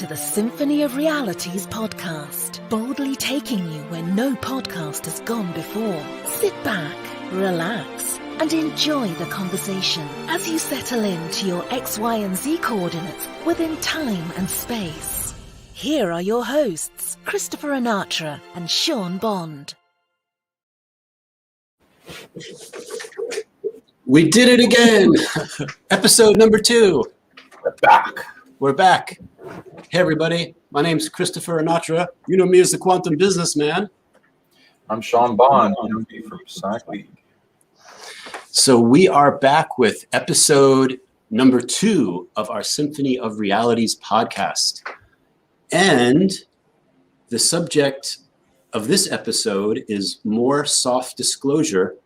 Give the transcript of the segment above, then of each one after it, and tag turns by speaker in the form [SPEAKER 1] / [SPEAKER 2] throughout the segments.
[SPEAKER 1] to the Symphony of Realities podcast, boldly taking you where no podcast has gone before. Sit back, relax, and enjoy the conversation as you settle into your X, Y, and Z coordinates within time and space. Here are your hosts, Christopher Anatra and Sean Bond.
[SPEAKER 2] We did it again! Episode number 2. We're back. Hey everybody, my name's Christopher Anatra. You know me as the Quantum Businessman.
[SPEAKER 3] I'm Sean Bond. You know me from PsionicLeague.
[SPEAKER 2] So we are back with episode number 2 of our Symphony of Realities podcast. And the subject of this episode is more soft disclosure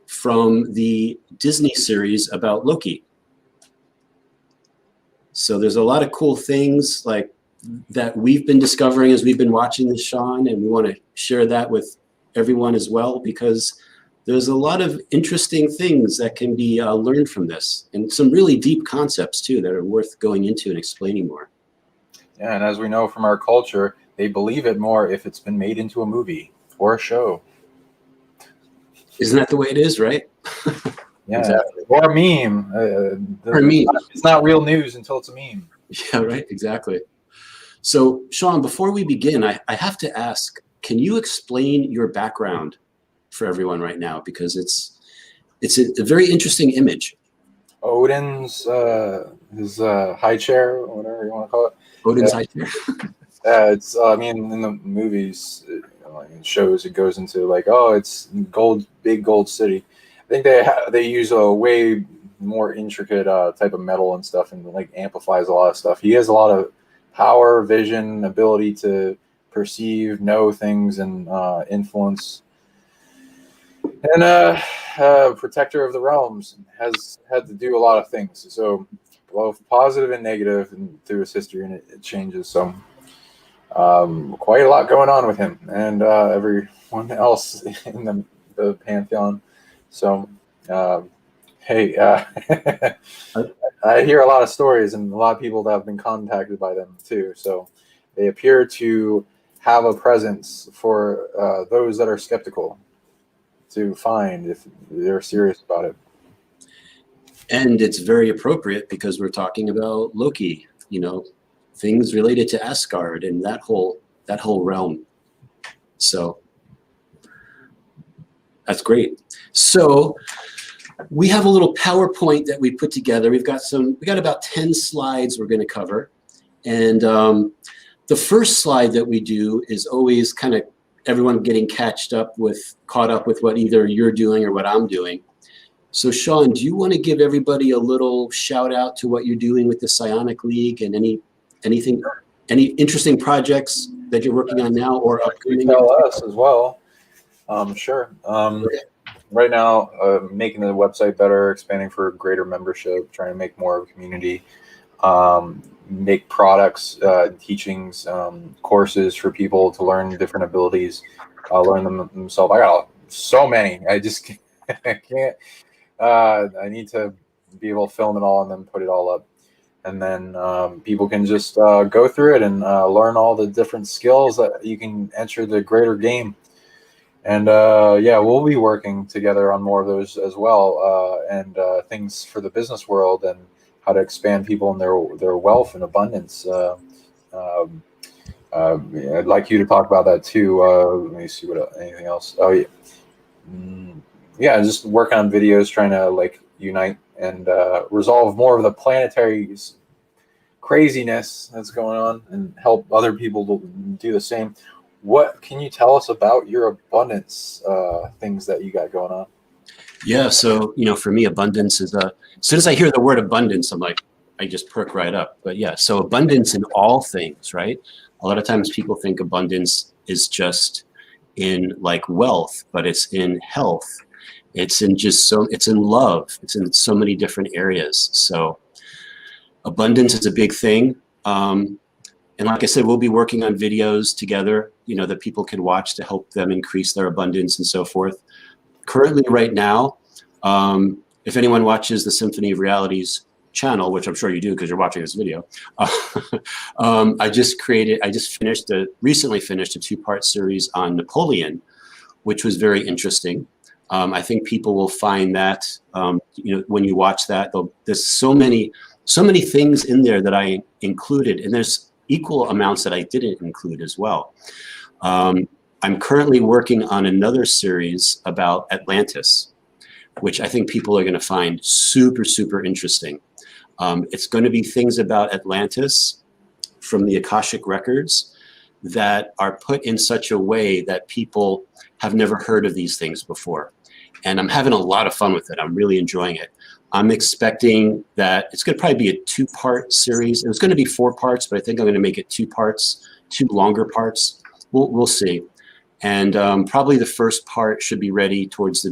[SPEAKER 2] from the Disney series about Loki. So there's a lot of cool things like that we've been discovering as we've been watching this, Sean, and we want to share that with everyone as well, because there's a lot of interesting things that can be learned from this, and some really deep concepts too that are worth going into and explaining more.
[SPEAKER 3] Yeah, and as we know from our culture, they believe it more if it's been made into a movie or a show.
[SPEAKER 2] Isn't that the way it is, right?
[SPEAKER 3] Yeah,
[SPEAKER 2] exactly.
[SPEAKER 3] Or a meme.
[SPEAKER 2] Or a meme.
[SPEAKER 3] It's not real news until it's a meme.
[SPEAKER 2] Yeah, right, exactly. So, Sean, before we begin, I have to ask, can you explain your background for everyone right now? Because it's a very interesting image.
[SPEAKER 3] Odin's his high chair, or whatever you want to call it.
[SPEAKER 2] Odin's high chair.
[SPEAKER 3] It's I mean, in the movies, in shows, it goes into like, oh, it's gold, big gold city. I think they use a way more intricate type of metal and stuff, and like amplifies a lot of stuff. He has a lot of power, vision, ability to perceive, know things, and influence. And protector of the realms, has had to do a lot of things. So both positive and negative, and through his history, and it changes. So quite a lot going on with him and everyone else in the pantheon. So, hey, I hear a lot of stories, and a lot of people that have been contacted by them too. So they appear to have a presence for those that are skeptical to find if they're serious about it.
[SPEAKER 2] And it's very appropriate because we're talking about Loki, things related to Asgard and that whole realm. So that's great. So we have a little PowerPoint that we put together. We got about 10 slides we're going to cover. And the first slide that we do is always kind of everyone getting caught up with what either you're doing or what I'm doing. So Sean, do you want to give everybody a little shout out to what you're doing with the PsionicLeague and any interesting projects that you're working on now or upcoming?
[SPEAKER 3] Tell us as well. Sure. Right now, making the website better, expanding for greater membership, trying to make more of a community, make products, teachings, courses for people to learn different abilities, learn them themselves. I got so many. I just can't. I need to be able to film it all and then put it all up. And then people can just go through it and learn all the different skills that you can enter the greater game. And we'll be working together on more of those as well, and things for the business world and how to expand people and their wealth and abundance. I'd like you to talk about that too. Let me see anything else. Oh yeah, just work on videos, trying to like unite and resolve more of the planetary craziness that's going on and help other people to do the same. What can you tell us about your abundance things that you got going on?
[SPEAKER 2] Yeah, so for me, abundance is as soon as I hear the word abundance, I'm like, I just perk right up. But yeah, so abundance in all things, right? A lot of times people think abundance is just in like wealth, but it's in health. It's in it's in love. It's in so many different areas. So abundance is a big thing. And like I said, we'll be working on videos together, that people can watch to help them increase their abundance and so forth. Currently, right now, if anyone watches the Symphony of Realities channel, which I'm sure you do because you're watching this video, I just recently finished a 2-part series on Napoleon, which was very interesting. I think people will find that, when you watch that, there's so many things in there that I included, and there's equal amounts that I didn't include as well. I'm currently working on another series about Atlantis, which I think people are going to find super, super interesting. It's going to be things about Atlantis from the Akashic records that are put in such a way that people have never heard of these things before. And I'm having a lot of fun with it. I'm really enjoying it. I'm expecting that it's going to probably be a 2-part series. It was going to be 4 parts, but I think I'm going to make it 2 parts, 2 longer parts. We'll see. And probably the first part should be ready towards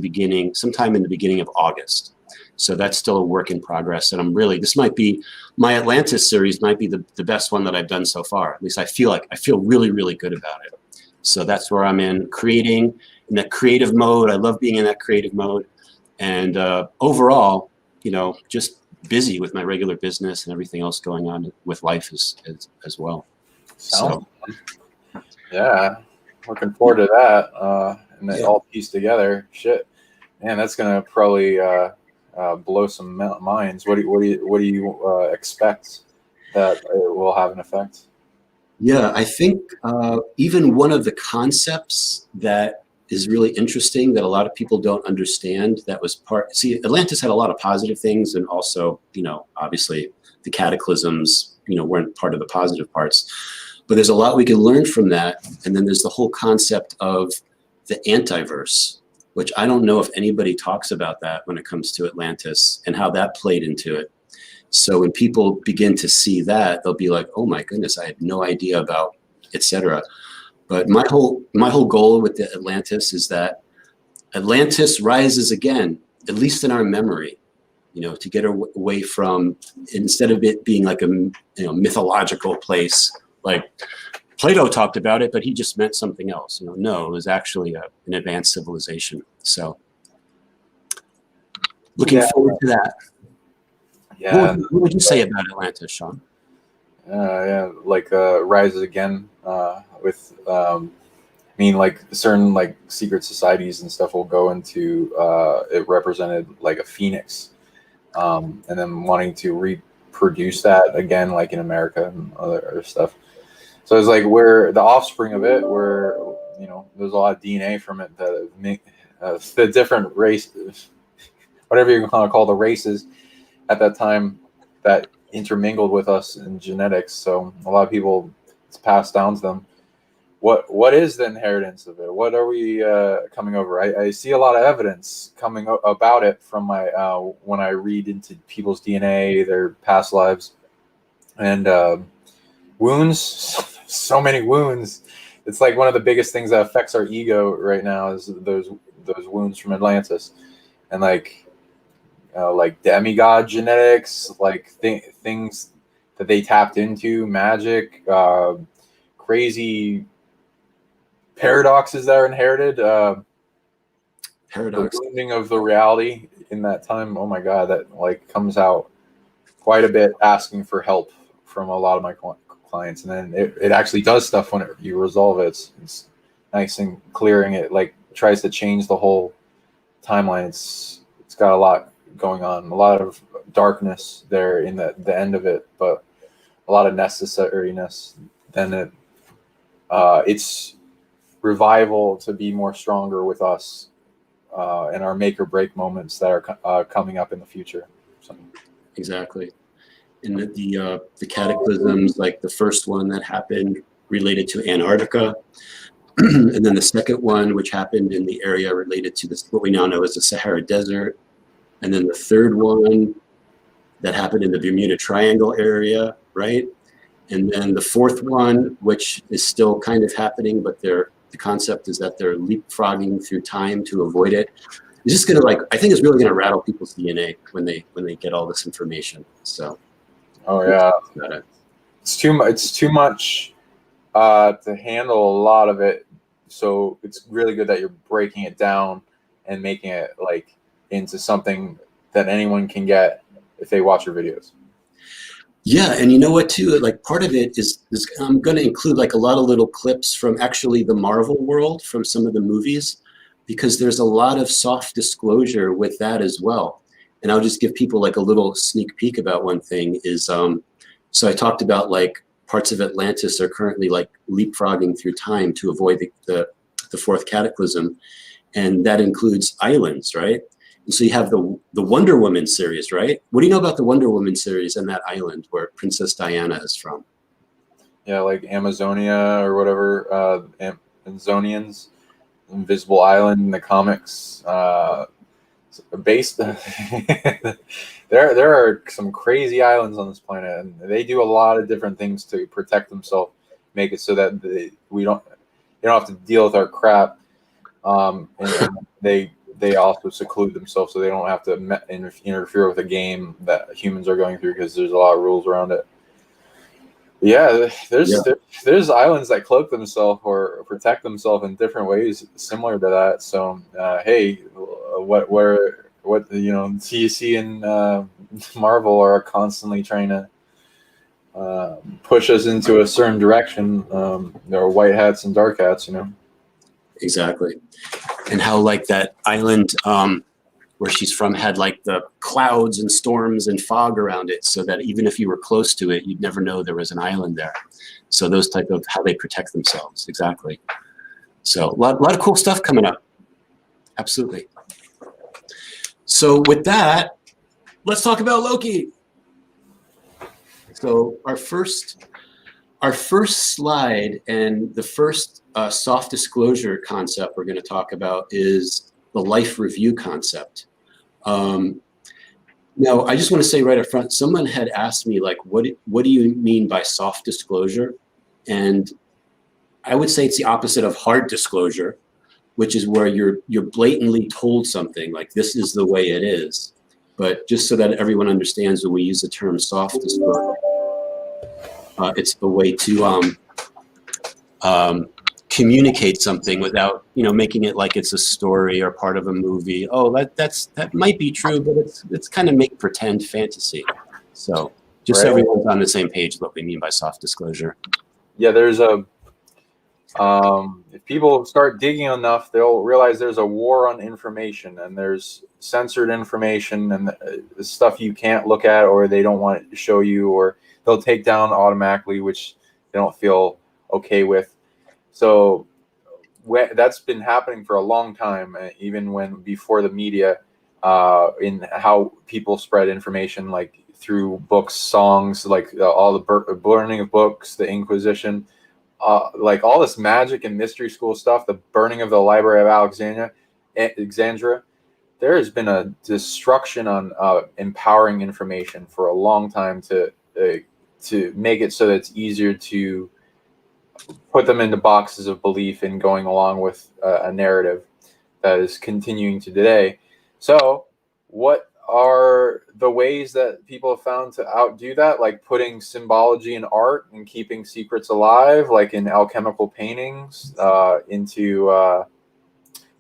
[SPEAKER 2] sometime in the beginning of August. So that's still a work in progress. And this might be, my Atlantis series might be the best one that I've done so far. At least I feel really, really good about it. So that's where I'm creating in that creative mode. I love being in that creative mode. And overall, just busy with my regular business and everything else going on with life as well.
[SPEAKER 3] Yeah, looking forward to that. And they all piece together. Shit, man, that's gonna probably blow some minds. What do you expect that it will have an effect?
[SPEAKER 2] Yeah, I think even one of the concepts that is really interesting that a lot of people don't understand Atlantis had a lot of positive things, and also, obviously the cataclysms, weren't part of the positive parts, but there's a lot we can learn from that. And then there's the whole concept of the antiverse, which I don't know if anybody talks about that when it comes to Atlantis and how that played into it. So when people begin to see that, they'll be like, oh my goodness, I had no idea about, etc. But my whole goal with the Atlantis is that Atlantis rises again, at least in our memory, to get away from, instead of it being like a mythological place, like Plato talked about it, but he just meant something else. No, it was actually an advanced civilization. So looking forward to that.
[SPEAKER 3] Yeah.
[SPEAKER 2] What would you say about Atlantis, Sean?
[SPEAKER 3] Rises again with like certain like secret societies and stuff will go into it represented like a phoenix, and then wanting to reproduce that again, like in America and other stuff. So it's like we're the offspring of it, where there's a lot of DNA from it that make the different race, whatever you want to call the races at that time, that intermingled with us in genetics. So a lot of people, it's passed down to them. What is the inheritance of it? What are we coming over? I see a lot of evidence coming about it from my when I read into people's DNA, their past lives, and wounds. So many wounds. It's like one of the biggest things that affects our ego right now is those wounds from Atlantis, and like demigod genetics, like things that they tapped into, magic, crazy paradoxes that are inherited, the wounding of the reality in that time. Oh my God, that like comes out quite a bit, asking for help from a lot of my clients, and then it actually does stuff when you resolve it. It's nice and clearing it, like tries to change the whole timeline. It's got a lot going on, a lot of darkness there in the end of it, but a lot of necessariness. Then it's revival to be more stronger with us and our make or break moments that are coming up in the future. So.
[SPEAKER 2] Exactly. And the cataclysms, like the first one that happened related to Antarctica, and then the second one, which happened in the area related to what we now know as the Sahara Desert, and then the third one that happened in the Bermuda Triangle area, right? And then the fourth one, which is still kind of happening, but the concept is that they're leapfrogging through time to avoid it. It's just gonna I think it's really gonna rattle people's DNA when they get all this information. So.
[SPEAKER 3] Oh yeah, it's too much to handle a lot of it. So it's really good that you're breaking it down and making it like into something that anyone can get if they watch your videos.
[SPEAKER 2] Yeah, and you know what too? Like part of it is I'm going to include like a lot of little clips from actually the Marvel world from some of the movies, because there's a lot of soft disclosure with that as well. And I'll just give people like a little sneak peek about one thing is, so I talked about like parts of Atlantis are currently like leapfrogging through time to avoid the fourth cataclysm, and that includes islands, right? And so you have the Wonder Woman series, right? What do you know about the Wonder Woman series and that island where Princess Diana is from?
[SPEAKER 3] Yeah, like Amazonia or whatever, Amazonians, Invisible Island in the comics. Based, there are some crazy islands on this planet, and they do a lot of different things to protect themselves, make it so that they don't have to deal with our crap. And they also seclude themselves so they don't have to interfere with a game that humans are going through, because there's a lot of rules around it. Yeah, there's islands that cloak themselves or protect themselves in different ways similar to that. So hey, what DC and Marvel are constantly trying to push us into a certain direction. There are white hats and dark hats,
[SPEAKER 2] Exactly. And how like that island where she's from had like the clouds and storms and fog around it, so that even if you were close to it, you'd never know there was an island there. So those type of how they protect themselves. Exactly. So a lot of cool stuff coming up. Absolutely. So with that, let's talk about Loki. So our first slide and the first soft disclosure concept we're going to talk about is the life review concept. Now, I just want to say right up front, someone had asked me, like, what do you mean by soft disclosure? And I would say it's the opposite of hard disclosure, which is where you're blatantly told something, like this is the way it is. But just so that everyone understands, when we use the term soft disclosure, it's a way to communicate something without, making it like it's a story or part of a movie. Oh, that might be true, but it's kind of make pretend fantasy. So just so everyone's on the same page, what we mean by soft disclosure. Yeah,
[SPEAKER 3] there's if people start digging enough, they'll realize there's a war on information, and there's censored information and stuff you can't look at, or they don't want to show you, or they'll take down automatically, which they don't feel okay with. So that's been happening for a long time, even before the media, in how people spread information, like through books, songs, like all the burning of books, the Inquisition, like all this magic and mystery school stuff, the burning of the Library of Alexandria. There has been a destruction on empowering information for a long time to make it so that it's easier to put them into boxes of belief and going along with a narrative that is continuing to today. So what are the ways that people have found to outdo that? Like putting symbology in art and keeping secrets alive, like in alchemical paintings, into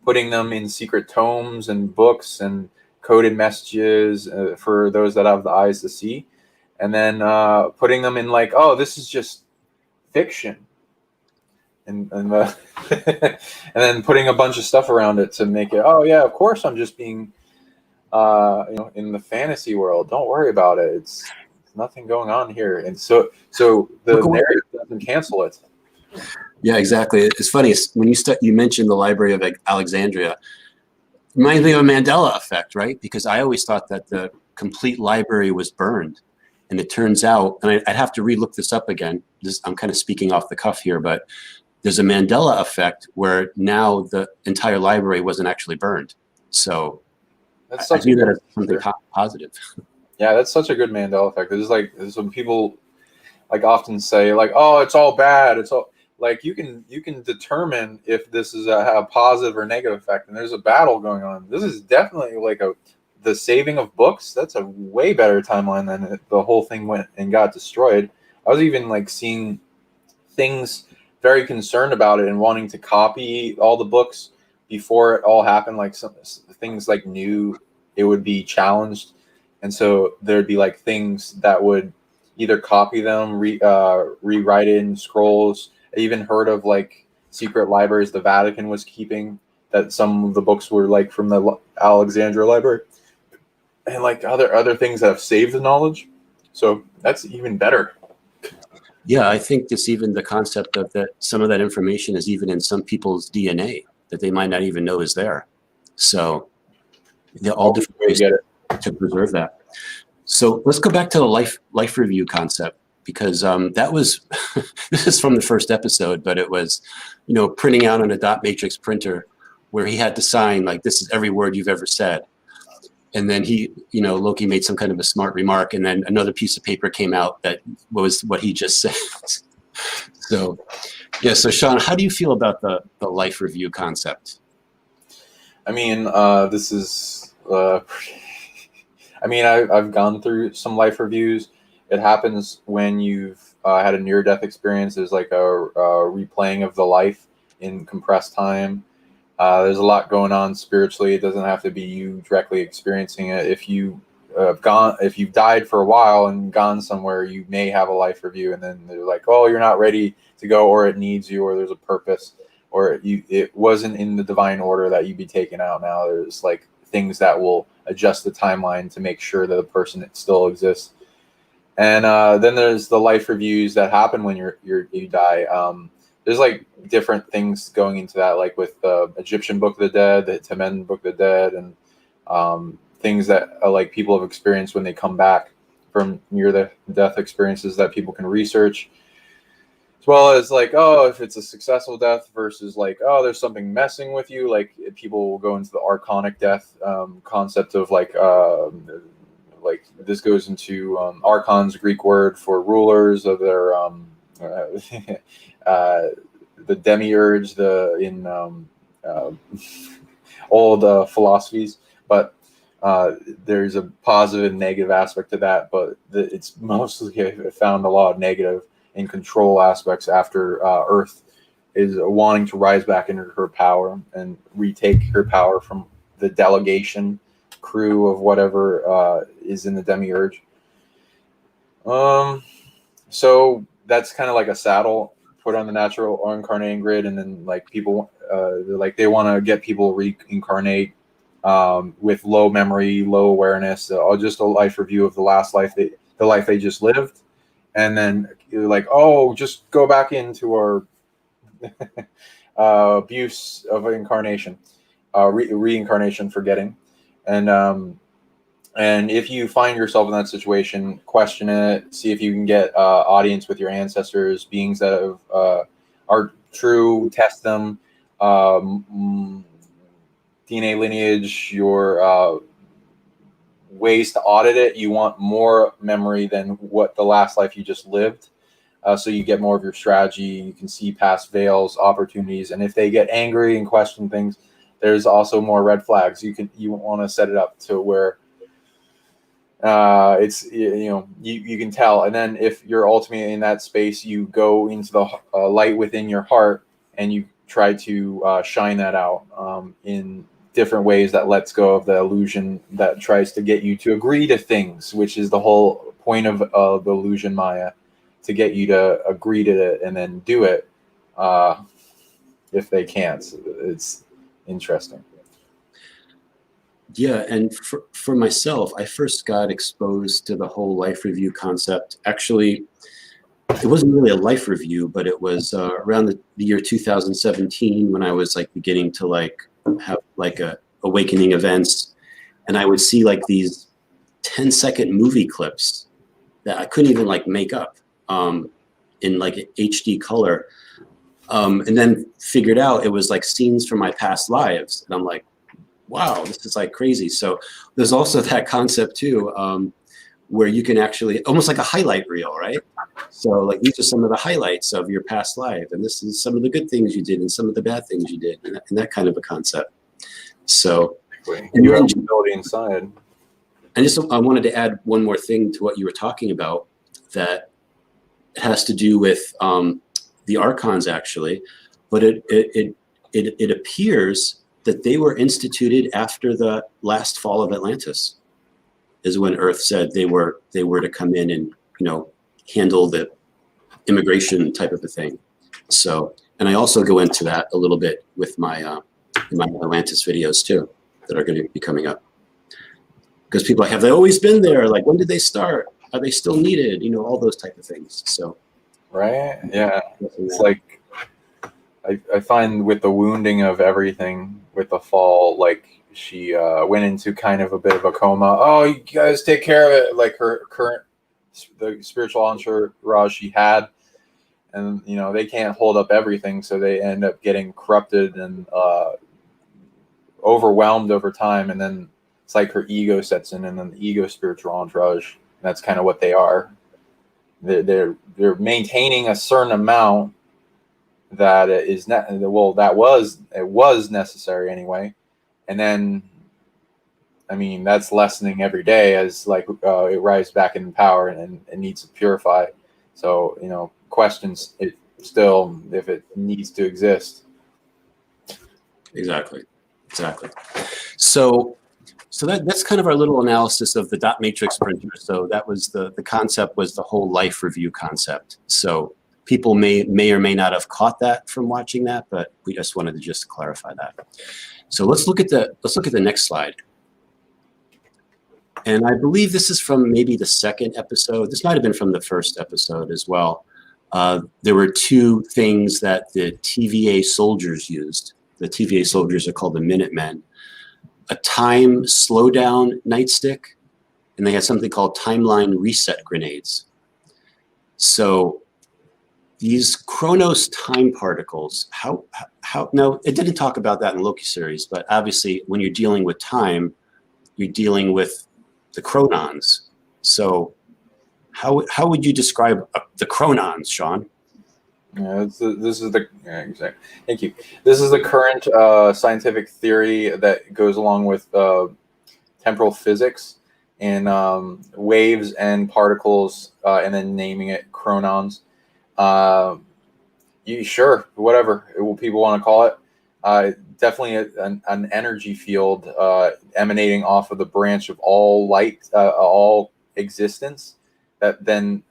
[SPEAKER 3] putting them in secret tomes and books and coded messages for those that have the eyes to see. And then putting them in like, oh, this is just fiction. And and then putting a bunch of stuff around it to make it, oh yeah, of course I'm just being in the fantasy world. Don't worry about it. It's nothing going on here. And so the narrative doesn't cancel it.
[SPEAKER 2] Yeah, exactly. It's funny when you mentioned the Library of Alexandria. It reminds me of a Mandela effect, right? Because I always thought that the complete library was burned, and it turns out, and I'd have to relook this up again. I'm kind of speaking off the cuff here, but there's a Mandela effect where now the entire library wasn't actually burned. So I view that as something positive.
[SPEAKER 3] Yeah, that's such a good Mandela effect. It's when people like often say like, oh, it's all bad. It's all like you can determine if this is a positive or negative effect, and there's a battle going on. This is definitely like the saving of books. That's a way better timeline than the whole thing went and got destroyed. I was even like seeing things very concerned about it and wanting to copy all the books before it all happened. Like some things like knew it would be challenged And so there'd be like things that would either copy them, rewrite it in scrolls. I even heard of like secret libraries the Vatican was keeping, that some of the books were like from the Alexandria library, and like other things that have saved the knowledge. So that's even better.
[SPEAKER 2] Yeah, I think this, even the concept of that, some of that information is even in some people's DNA that they might not even know is there. So they're all different ways to preserve that. So let's go back to the life review concept, because that was this is from the first episode, but it was, you know, printing out on a dot matrix printer where he had to sign like, this is every word you've ever said. And then he, you know, Loki made some kind of a smart remark, and then another piece of paper came out that was what he just said. So, yeah. So, Sean, how do you feel about the life review concept?
[SPEAKER 3] I mean, this is. I mean, I've gone through some life reviews. It happens when you've had a near-death experience. There's like a replaying of the life in compressed time. There's a lot going on spiritually. It doesn't have to be you directly experiencing it. If you've died for a while and gone somewhere, you may have a life review, and then they're like, oh, you're not ready to go, or it needs you, or there's a purpose, or it wasn't in the divine order that you'd be taken out. Now there's like things that will adjust the timeline to make sure that the person still exists. And then there's the life reviews that happen when you die. There's like different things going into that, like with the Egyptian Book of the Dead, the Timekeeper Book of the Dead, and things that like people have experienced when they come back from near-death experiences that people can research, as well as like, oh, if it's a successful death versus like, oh, there's something messing with you. Like people will go into the archonic death concept of like this goes into archon's Greek word for rulers of their the demiurge, in old philosophies, but there's a positive and negative aspect to that, but it's mostly found a lot of negative and control aspects after Earth is wanting to rise back into her power and retake her power from the delegation crew of whatever is in the demiurge. So that's kind of like a saddle put on the natural or incarnating grid, and then like people they want to get people reincarnate with low memory, low awareness, just a life review of the last life, the life they just lived, and then like, oh, just go back into our abuse of incarnation, reincarnation, forgetting, and if you find yourself in that situation, question it. See if you can get audience with your ancestors, beings that are true. Test them. DNA lineage, your ways to audit it. You want more memory than what the last life you just lived. So you get more of your strategy. You can see past veils, opportunities. And if they get angry and question things, there's also more red flags. You want to set it up to where it's, you can tell. And then if you're ultimately in that space, you go into the light within your heart and you try to shine that out in different ways that lets go of the illusion that tries to get you to agree to things, which is the whole point of the illusion Maya, to get you to agree to it and then do it if they can't. It's interesting.
[SPEAKER 2] Yeah, and for myself, I first got exposed to the whole life review concept. Actually, it wasn't really a life review, but it was around the year 2017 when I was like beginning to like have like awakening events, and I would see like these 10-second movie clips that I couldn't even like make up in like HD color, and then figured out it was like scenes from my past lives, and I'm like, wow, this is like crazy. So there's also that concept too, where you can actually, almost like a highlight reel, right? So like these are some of the highlights of your past life, and this is some of the good things you did and some of the bad things you did, and that kind of a concept. So
[SPEAKER 3] and you have ability inside.
[SPEAKER 2] And I wanted to add one more thing to what you were talking about that has to do with the archons actually, but it appears that they were instituted after the last fall of Atlantis. is when Earth said they were to come in and, you know, handle the immigration type of a thing. So, and I also go into that a little bit with my in my Atlantis videos too, that are going to be coming up. Because people have they always been there? Like, when did they start? Are they still needed? You know, all those type of things. So,
[SPEAKER 3] right, yeah, it's like I find with the wounding of everything with the fall, like she went into kind of a bit of a coma. Oh, you guys take care of it. Like her current the spiritual entourage she had. And, you know, they can't hold up everything, so they end up getting corrupted and overwhelmed over time. And then it's like her ego sets in, and then the ego spiritual entourage. That's kind of what they are. They're maintaining a certain amount that is it was necessary anyway. And then, I mean, that's lessening every day as like it rises back in power and needs to purify. So, you know, questions it still if it needs to exist.
[SPEAKER 2] Exactly. So that's kind of our little analysis of the dot matrix printer. So that was the concept was the whole life review concept. So people may or may not have caught that from watching that, but we just wanted to just clarify that. So let's look at the next slide. And I believe this is from maybe the second episode. This might have been from the first episode as well. There were two things that the TVA soldiers used. The TVA soldiers are called the Minutemen. A time slowdown nightstick, and they had something called timeline reset grenades. So these Chronos time particles, how now it didn't talk about that in Loki series, but obviously when you're dealing with time, you're dealing with the chronons. So how would you describe the chronons, Sean?
[SPEAKER 3] Yeah, exactly. Thank you. This is the current scientific theory that goes along with temporal physics and waves and particles, and then naming it chronons. Sure, whatever people want to call it. Definitely an energy field emanating off of the branch of all light, all existence, that then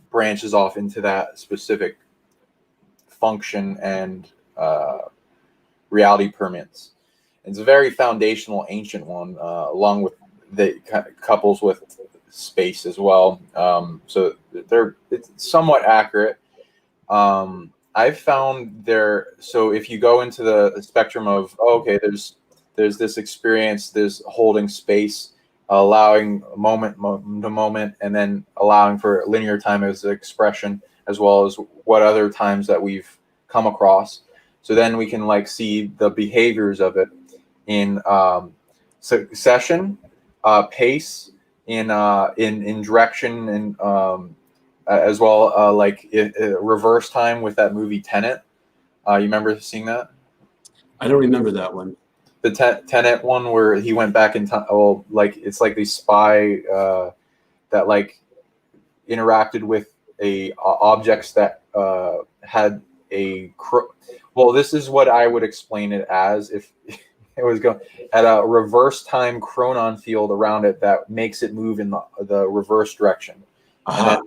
[SPEAKER 3] branches off into that specific function and reality permanence. It's a very foundational, ancient one, along with the couples with space as well. So it's somewhat accurate. I've found so if you go into the spectrum of, okay, there's this experience, this holding space, allowing moment to moment, and then allowing for linear time as expression, as well as what other times that we've come across. So then we can like see the behaviors of it in succession, pace, in direction, and as well, like reverse time with that movie Tenet. You remember seeing that?
[SPEAKER 2] I don't remember that one.
[SPEAKER 3] The Tenet one where he went back in time. Well, like it's like the spy that like interacted with objects that had well, this is what I would explain it as if it was going at a reverse time chronon field around it that makes it move in the reverse direction. And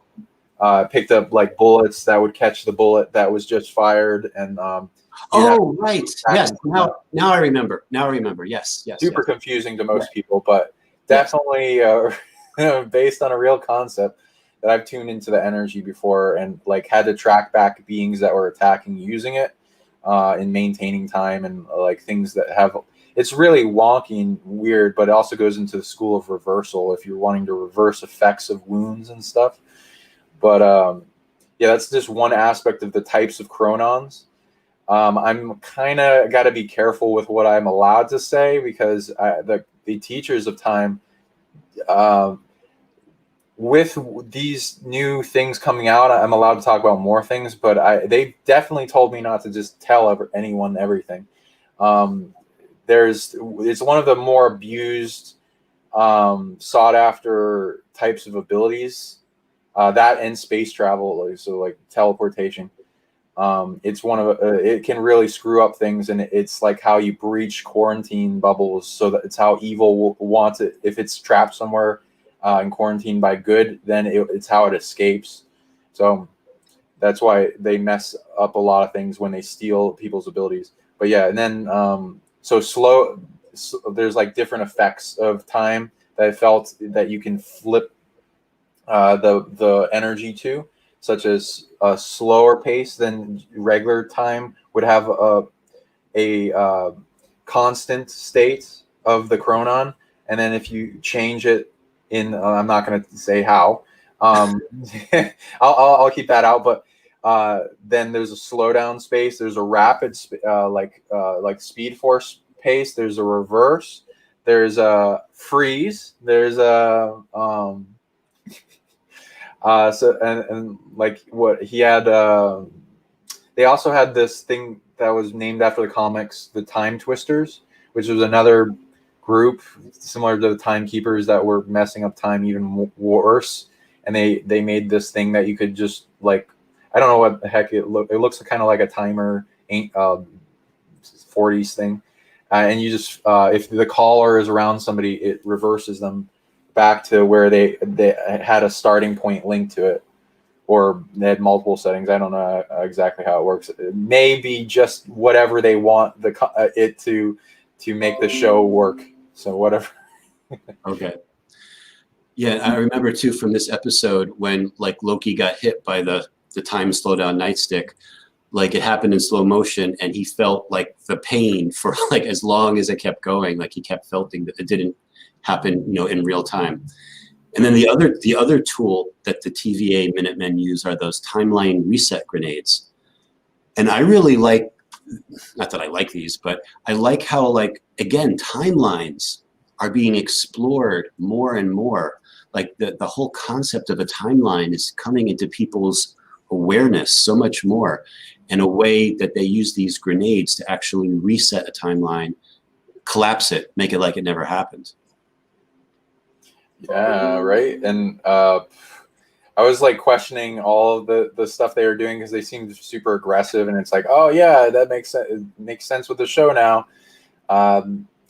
[SPEAKER 3] then picked up like bullets that would catch the bullet that was just fired. And
[SPEAKER 2] right. Yes. Now I remember. Yes.
[SPEAKER 3] Super confusing to most people, but definitely based on a real concept that I've tuned into the energy before and like had to track back beings that were attacking using it in maintaining time and like things that have. It's really wonky and weird, but it also goes into the school of reversal if you're wanting to reverse effects of wounds and stuff. But that's just one aspect of the types of chronons. I'm kind of got to be careful with what I'm allowed to say because the teachers of time, with these new things coming out, I'm allowed to talk about more things, but they definitely told me not to just tell anyone everything. It's one of the more abused, sought after types of abilities, that and space travel, so like teleportation. It's one of it can really screw up things, and it's like how you breach quarantine bubbles. So that it's how evil wants it. If it's trapped somewhere and quarantined by good, then it's how it escapes. So that's why they mess up a lot of things when they steal people's abilities. But yeah, and then so there's like different effects of time that I felt that you can flip the energy to, such as a slower pace than regular time would have a constant state of the chronon, and then if you change it in, I'm not going to say how. I'll keep that out, but then there's a slowdown space. There's a rapid like Speed Force pace. There's a reverse. There's a freeze. There's a and like what he had. They also had this thing that was named after the comics, the Time Twisters, which was another group similar to the Timekeepers that were messing up time even worse. And they made this thing that you could just like, I don't know what the heck it looks kind of like a timer 40s thing, and you just if the caller is around somebody, it reverses them back to where they had a starting point linked to it, or they had multiple settings. I don't know exactly how it works. It may be just whatever they want it to make the show work. So whatever.
[SPEAKER 2] Okay. Yeah, I remember too from this episode when like Loki got hit by the time slowdown Nightstick, like it happened in slow motion, and he felt like the pain for like as long as it kept going. Like he kept feeling that it didn't happen, in real time. And then the other tool that the TVA Minutemen use are those timeline reset grenades. And I really like, not that I like these, but I like how, like, again, timelines are being explored more and more. Like the whole concept of a timeline is coming into people's awareness so much more, in a way that they use these grenades to actually reset a timeline, collapse it, make it like it never happened.
[SPEAKER 3] Yeah, right. And I was like questioning all of the stuff they were doing because they seemed super aggressive, and it's like, oh yeah, that makes sense. It makes sense with the show now.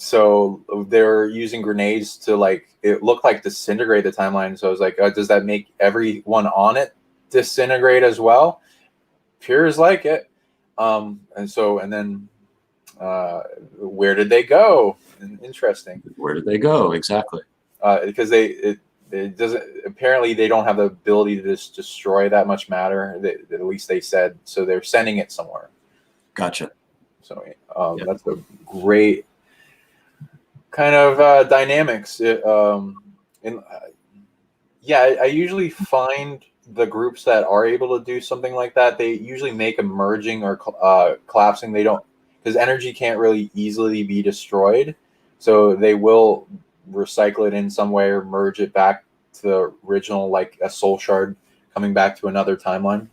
[SPEAKER 3] So they're using grenades to, like, it looked like disintegrate the timeline. So I was like, does that make everyone on it disintegrate as well? Appears like it. And then where did they go? Interesting.
[SPEAKER 2] Where did they go exactly?
[SPEAKER 3] Because it doesn't, apparently they don't have the ability to just destroy that much matter. At least they said so. They're sending it somewhere.
[SPEAKER 2] Gotcha.
[SPEAKER 3] So that's a great kind of dynamics. I usually find the groups that are able to do something like that, they usually make a merging or collapsing. They don't, because energy can't really easily be destroyed, so they will recycle it in some way or merge it back to the original, like a soul shard coming back to another timeline.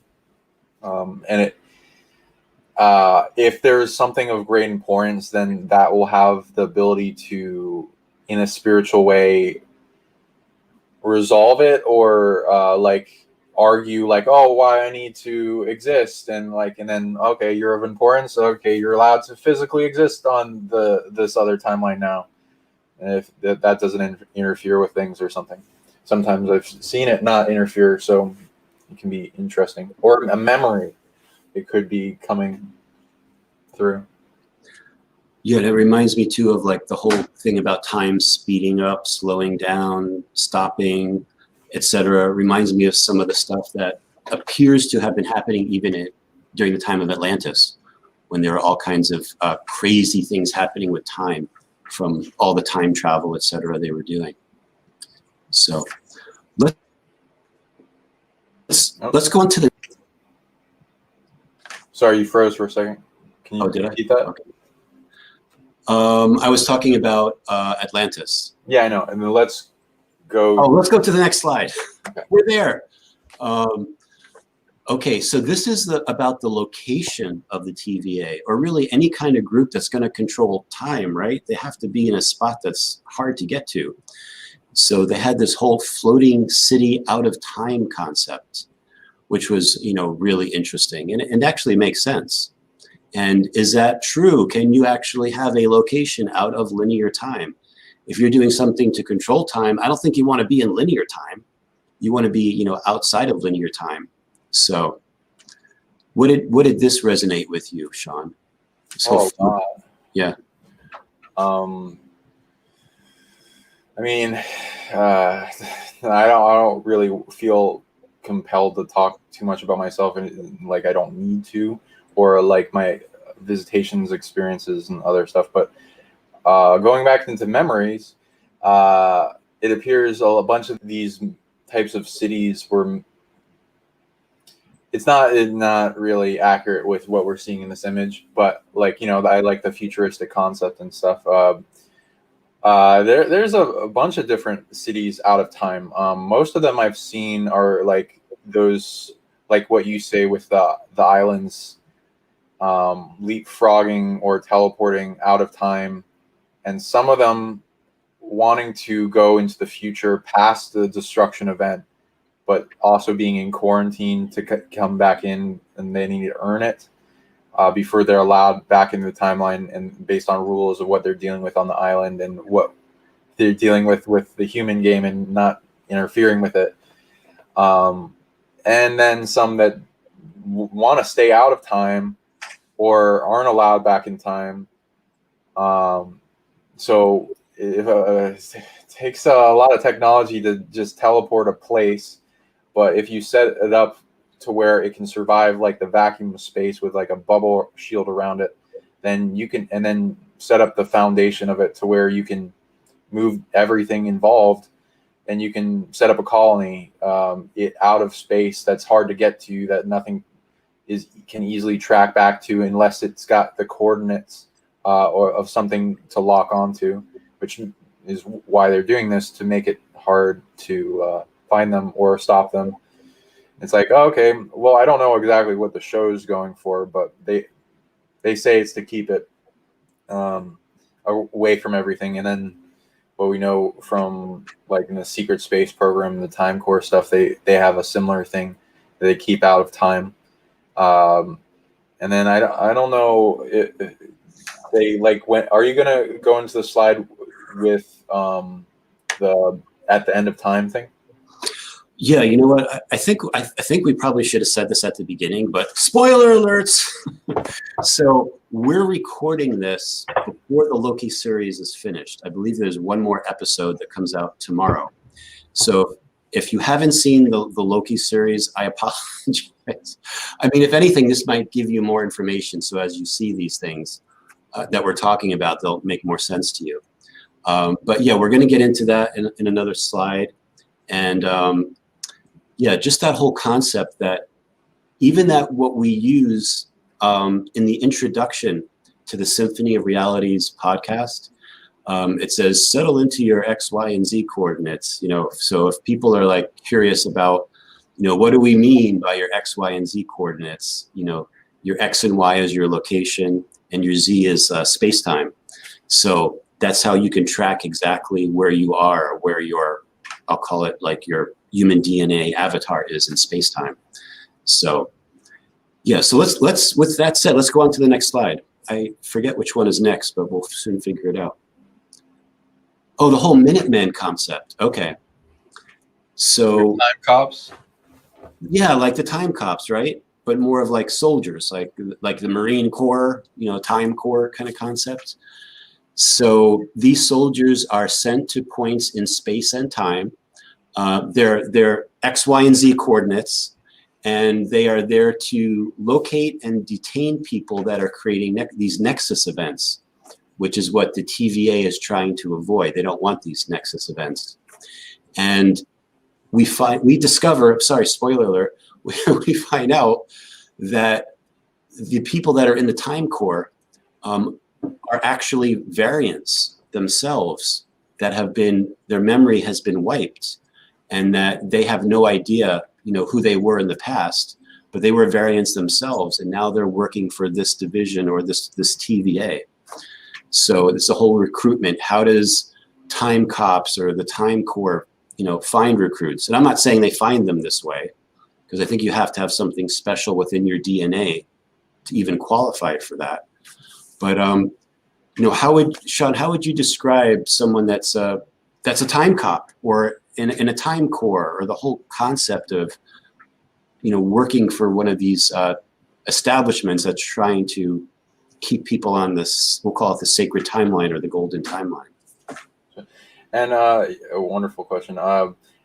[SPEAKER 3] If there's something of great importance, then that will have the ability to, in a spiritual way, resolve it, or like argue like, oh, why I need to exist, and then okay, you're of importance, okay, you're allowed to physically exist on this other timeline now. And if that doesn't interfere with things or something. Sometimes I've seen it not interfere, so it can be interesting. Or a memory, it could be coming through.
[SPEAKER 2] Yeah, that reminds me too of like the whole thing about time speeding up, slowing down, stopping, etc. Reminds me of some of the stuff that appears to have been happening even during the time of Atlantis, when there were all kinds of crazy things happening with time, from all the time travel, etc. they were doing. So let's go on to the.
[SPEAKER 3] Sorry, you froze for a second. Can you repeat that?
[SPEAKER 2] Okay. I was talking about Atlantis.
[SPEAKER 3] Yeah, I know. And then let's go.
[SPEAKER 2] Oh, let's go to the next slide.
[SPEAKER 3] Okay.
[SPEAKER 2] We're there. Okay, so this is about the location of the TVA, or really any kind of group that's going to control time, right? They have to be in a spot that's hard to get to. So they had this whole floating city out of time concept, which was, really interesting and actually makes sense. And is that true? Can you actually have a location out of linear time? If you're doing something to control time, I don't think you want to be in linear time. You want to be, outside of linear time. So what did this resonate with you, Sean? Yeah.
[SPEAKER 3] I mean, I don't really feel compelled to talk too much about myself, and like I don't need to, or like my visitations, experiences, and other stuff. But going back into memories, it appears a bunch of these types of cities were. It's not really accurate with what we're seeing in this image, but like I like the futuristic concept and stuff. There's a bunch of different cities out of time. Most of them I've seen are like those, like what you say with the islands, leapfrogging or teleporting out of time, and some of them wanting to go into the future past the destruction event, but also being in quarantine to come back in, and they need to earn it before they're allowed back into the timeline, and based on rules of what they're dealing with on the island and what they're dealing with the human game and not interfering with it. And then some that want to stay out of time or aren't allowed back in time. So it takes a lot of technology to just teleport a place. But if you set it up to where it can survive like the vacuum of space with like a bubble shield around it, then you can, and then set up the foundation of it to where you can move everything involved, and you can set up a colony out of space that's hard to get to, that nothing can easily track back to unless it's got the coordinates or of something to lock onto, which is why they're doing this, to make it hard to find them or stop them. It's like, oh, okay, well, I don't know exactly what the show's going for, but they say it's to keep it away from everything. And then what we know from like in the secret space program, the Time Corp stuff, they have a similar thing that they keep out of time. And then I don't know if they like, when are you gonna go into the slide with the at the end of time thing?
[SPEAKER 2] Yeah, you know what? I think we probably should have said this at the beginning, but spoiler alerts. So we're recording this before the Loki series is finished. I believe there's one more episode that comes out tomorrow. So if you haven't seen the Loki series, I apologize. I mean, if anything, this might give you more information. So as you see these things that we're talking about, they'll make more sense to you. But yeah, we're going to get into that in another slide. And yeah, just that whole concept that even that what we use in the introduction to the Symphony of Realities podcast, it says settle into your X, Y, and Z coordinates. So if people are like curious about, what do we mean by your X, Y, and Z coordinates? Your X and Y is your location, and your Z is space-time. So that's how you can track exactly where you are, where your, I'll call it like your human DNA avatar is in space-time. So yeah, so let's with that said, let's go on to the next slide. I forget which one is next, but we'll soon figure it out. Oh, the whole Minutemen concept. Okay. So
[SPEAKER 3] Time cops?
[SPEAKER 2] Yeah, like the Time Cops, right? But more of like soldiers, like the Marine Corps, Time Corps kind of concept. So these soldiers are sent to points in space and time. They're X, Y, and Z coordinates, and they are there to locate and detain people that are creating these nexus events, which is what the TVA is trying to avoid. They don't want these nexus events. And we discover, sorry, spoiler alert, we find out that the people that are in the Time Corp are actually variants themselves that have been, their memory has been wiped, and that they have no idea, who they were in the past, but they were variants themselves, and now they're working for this division or this TVA. So it's a whole recruitment. How does Time Cops or the Time Corp, find recruits? And I'm not saying they find them this way, because I think you have to have something special within your DNA to even qualify for that. But Sean, how would you describe someone that's a time cop or in a time corps, or the whole concept of working for one of these establishments that's trying to keep people on this, we'll call it the sacred timeline or the golden timeline?
[SPEAKER 3] And a wonderful question.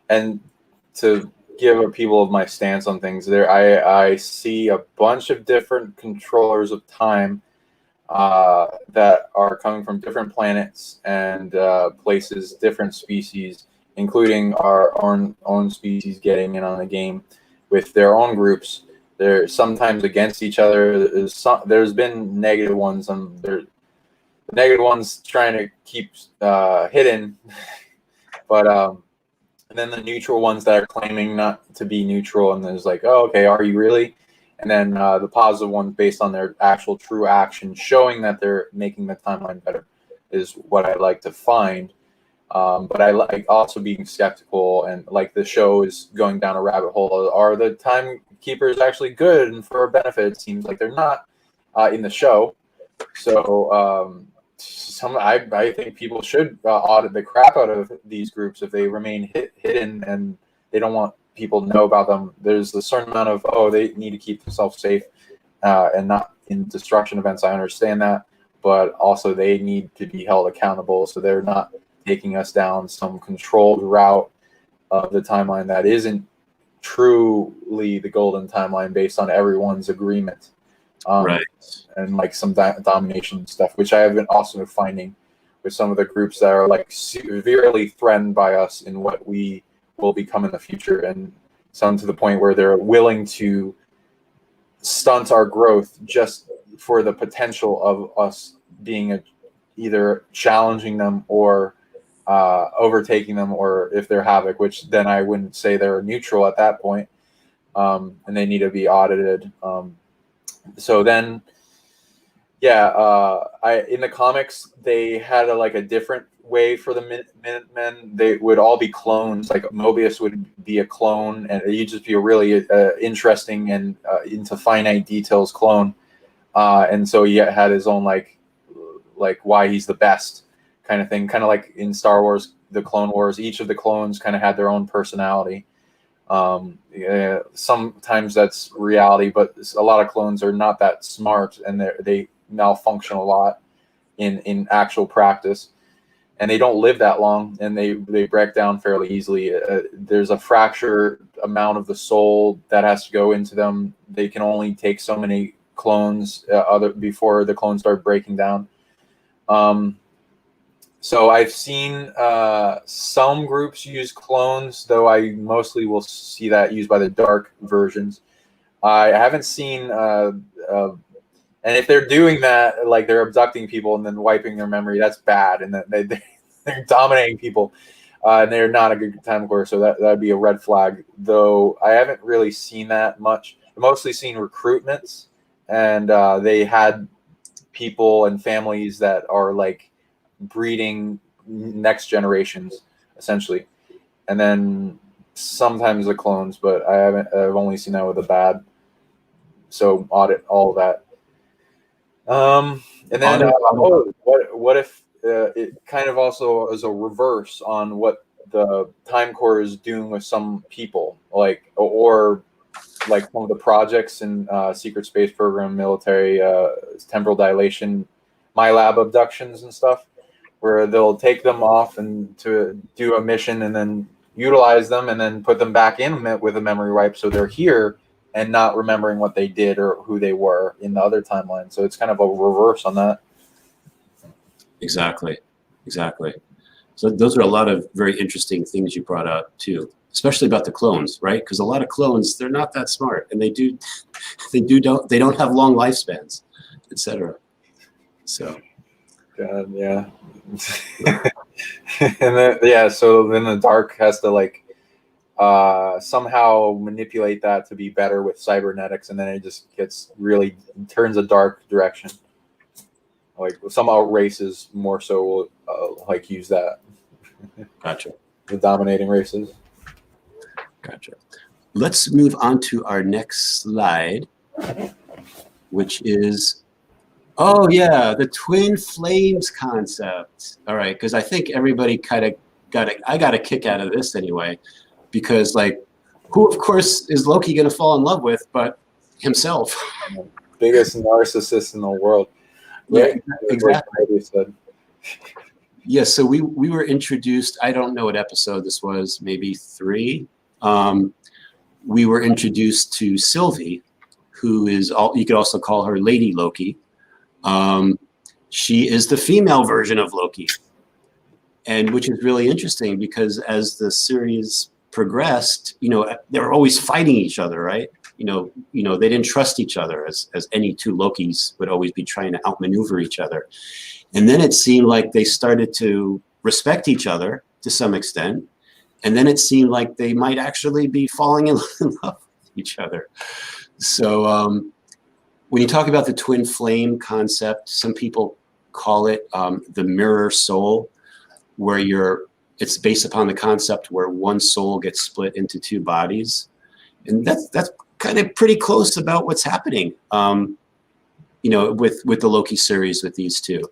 [SPEAKER 3] And to give people my stance on things, I see a bunch of different controllers of time that are coming from different planets and places, different species, including our own species getting in on the game with their own groups. They're sometimes against each other. There's been negative ones. The negative ones trying to keep hidden, but and then the neutral ones that are claiming not to be neutral, and there's like, oh, okay, are you really? And then the positive ones based on their actual true action, showing that they're making the timeline better, is what I like to find. But I like also being skeptical, and like the show is going down a rabbit hole. Are the Timekeepers actually good and for our benefit? It seems like they're not in the show. So I think people should audit the crap out of these groups if they remain hidden and they don't want people to know about them. There's a certain amount of, they need to keep themselves safe and not in destruction events. I understand that, but also they need to be held accountable so they're not taking us down some controlled route of the timeline that isn't truly the golden timeline based on everyone's agreement.
[SPEAKER 2] Right.
[SPEAKER 3] And like some domination stuff, which I have been also finding with some of the groups that are like severely threatened by us in what we will become in the future, and some to the point where they're willing to stunt our growth just for the potential of us being either challenging them or overtaking them, or if they're havoc, which then I wouldn't say they're neutral at that point, and they need to be audited. So then, in the comics they had a different way for the Minutemen. They would all be clones. Like Mobius would be a clone, and he'd just be a really interesting and into finite details clone. And so he had his own like why he's the best kind of thing, kind of like in Star Wars, the Clone Wars. Each of the clones kind of had their own personality. Sometimes that's reality, but a lot of clones are not that smart, and they malfunction a lot in actual practice, and they don't live that long, and they break down fairly easily. There's a fractured amount of the soul that has to go into them. They can only take so many clones before the clones start breaking down. So I've seen some groups use clones, though I mostly will see that used by the dark versions. I haven't seen, and if they're doing that, like they're abducting people and then wiping their memory, that's bad, and they're dominating people, and they're not a good time core, so that'd be a red flag. Though I haven't really seen that much. I've mostly seen recruitments, and they had people and families that are like breeding next generations essentially, and then sometimes the clones, but I've only seen that with the bad. So audit all of that. And then what if it kind of also is a reverse on what the Time Corps is doing with some people, or like some of the projects in secret space program, military, temporal dilation, my lab abductions and stuff, where they'll take them off and to do a mission and then utilize them and then put them back in with a memory wipe, so they're here and not remembering what they did or who they were in the other timeline. So it's kind of a reverse on that.
[SPEAKER 2] Exactly. So those are a lot of very interesting things you brought up too, especially about the clones, right? Because a lot of clones, they're not that smart, and they don't have long lifespans, etc. So.
[SPEAKER 3] God, yeah. And then, so then the dark has to somehow manipulate that to be better with cybernetics, and then it just turns a dark direction. Like some races more so will use that.
[SPEAKER 2] Gotcha.
[SPEAKER 3] The dominating races.
[SPEAKER 2] Gotcha. let's move on to our next slide, which is, oh yeah, the twin flames concept. All right, because I think everybody kind of I got a kick out of this anyway, because like, who of course is Loki going to fall in love with but himself?
[SPEAKER 3] Biggest narcissist in the world.
[SPEAKER 2] Yeah, exactly.
[SPEAKER 3] Like said.
[SPEAKER 2] Yeah, so we were introduced, I don't know what episode this was, maybe 3. We were introduced to Sylvie, who is, you could also call her Lady Loki. She is the female version of Loki, and which is really interesting because as the series progressed, they were always fighting each other, right? They didn't trust each other, as any two Lokis would always be trying to outmaneuver each other. And then it seemed like they started to respect each other to some extent. And then it seemed like they might actually be falling in love with each other. So when you talk about the twin flame concept, some people call it the mirror soul, where it's based upon the concept where one soul gets split into 2 bodies. And that's kind of pretty close about what's happening, with the Loki series with these 2.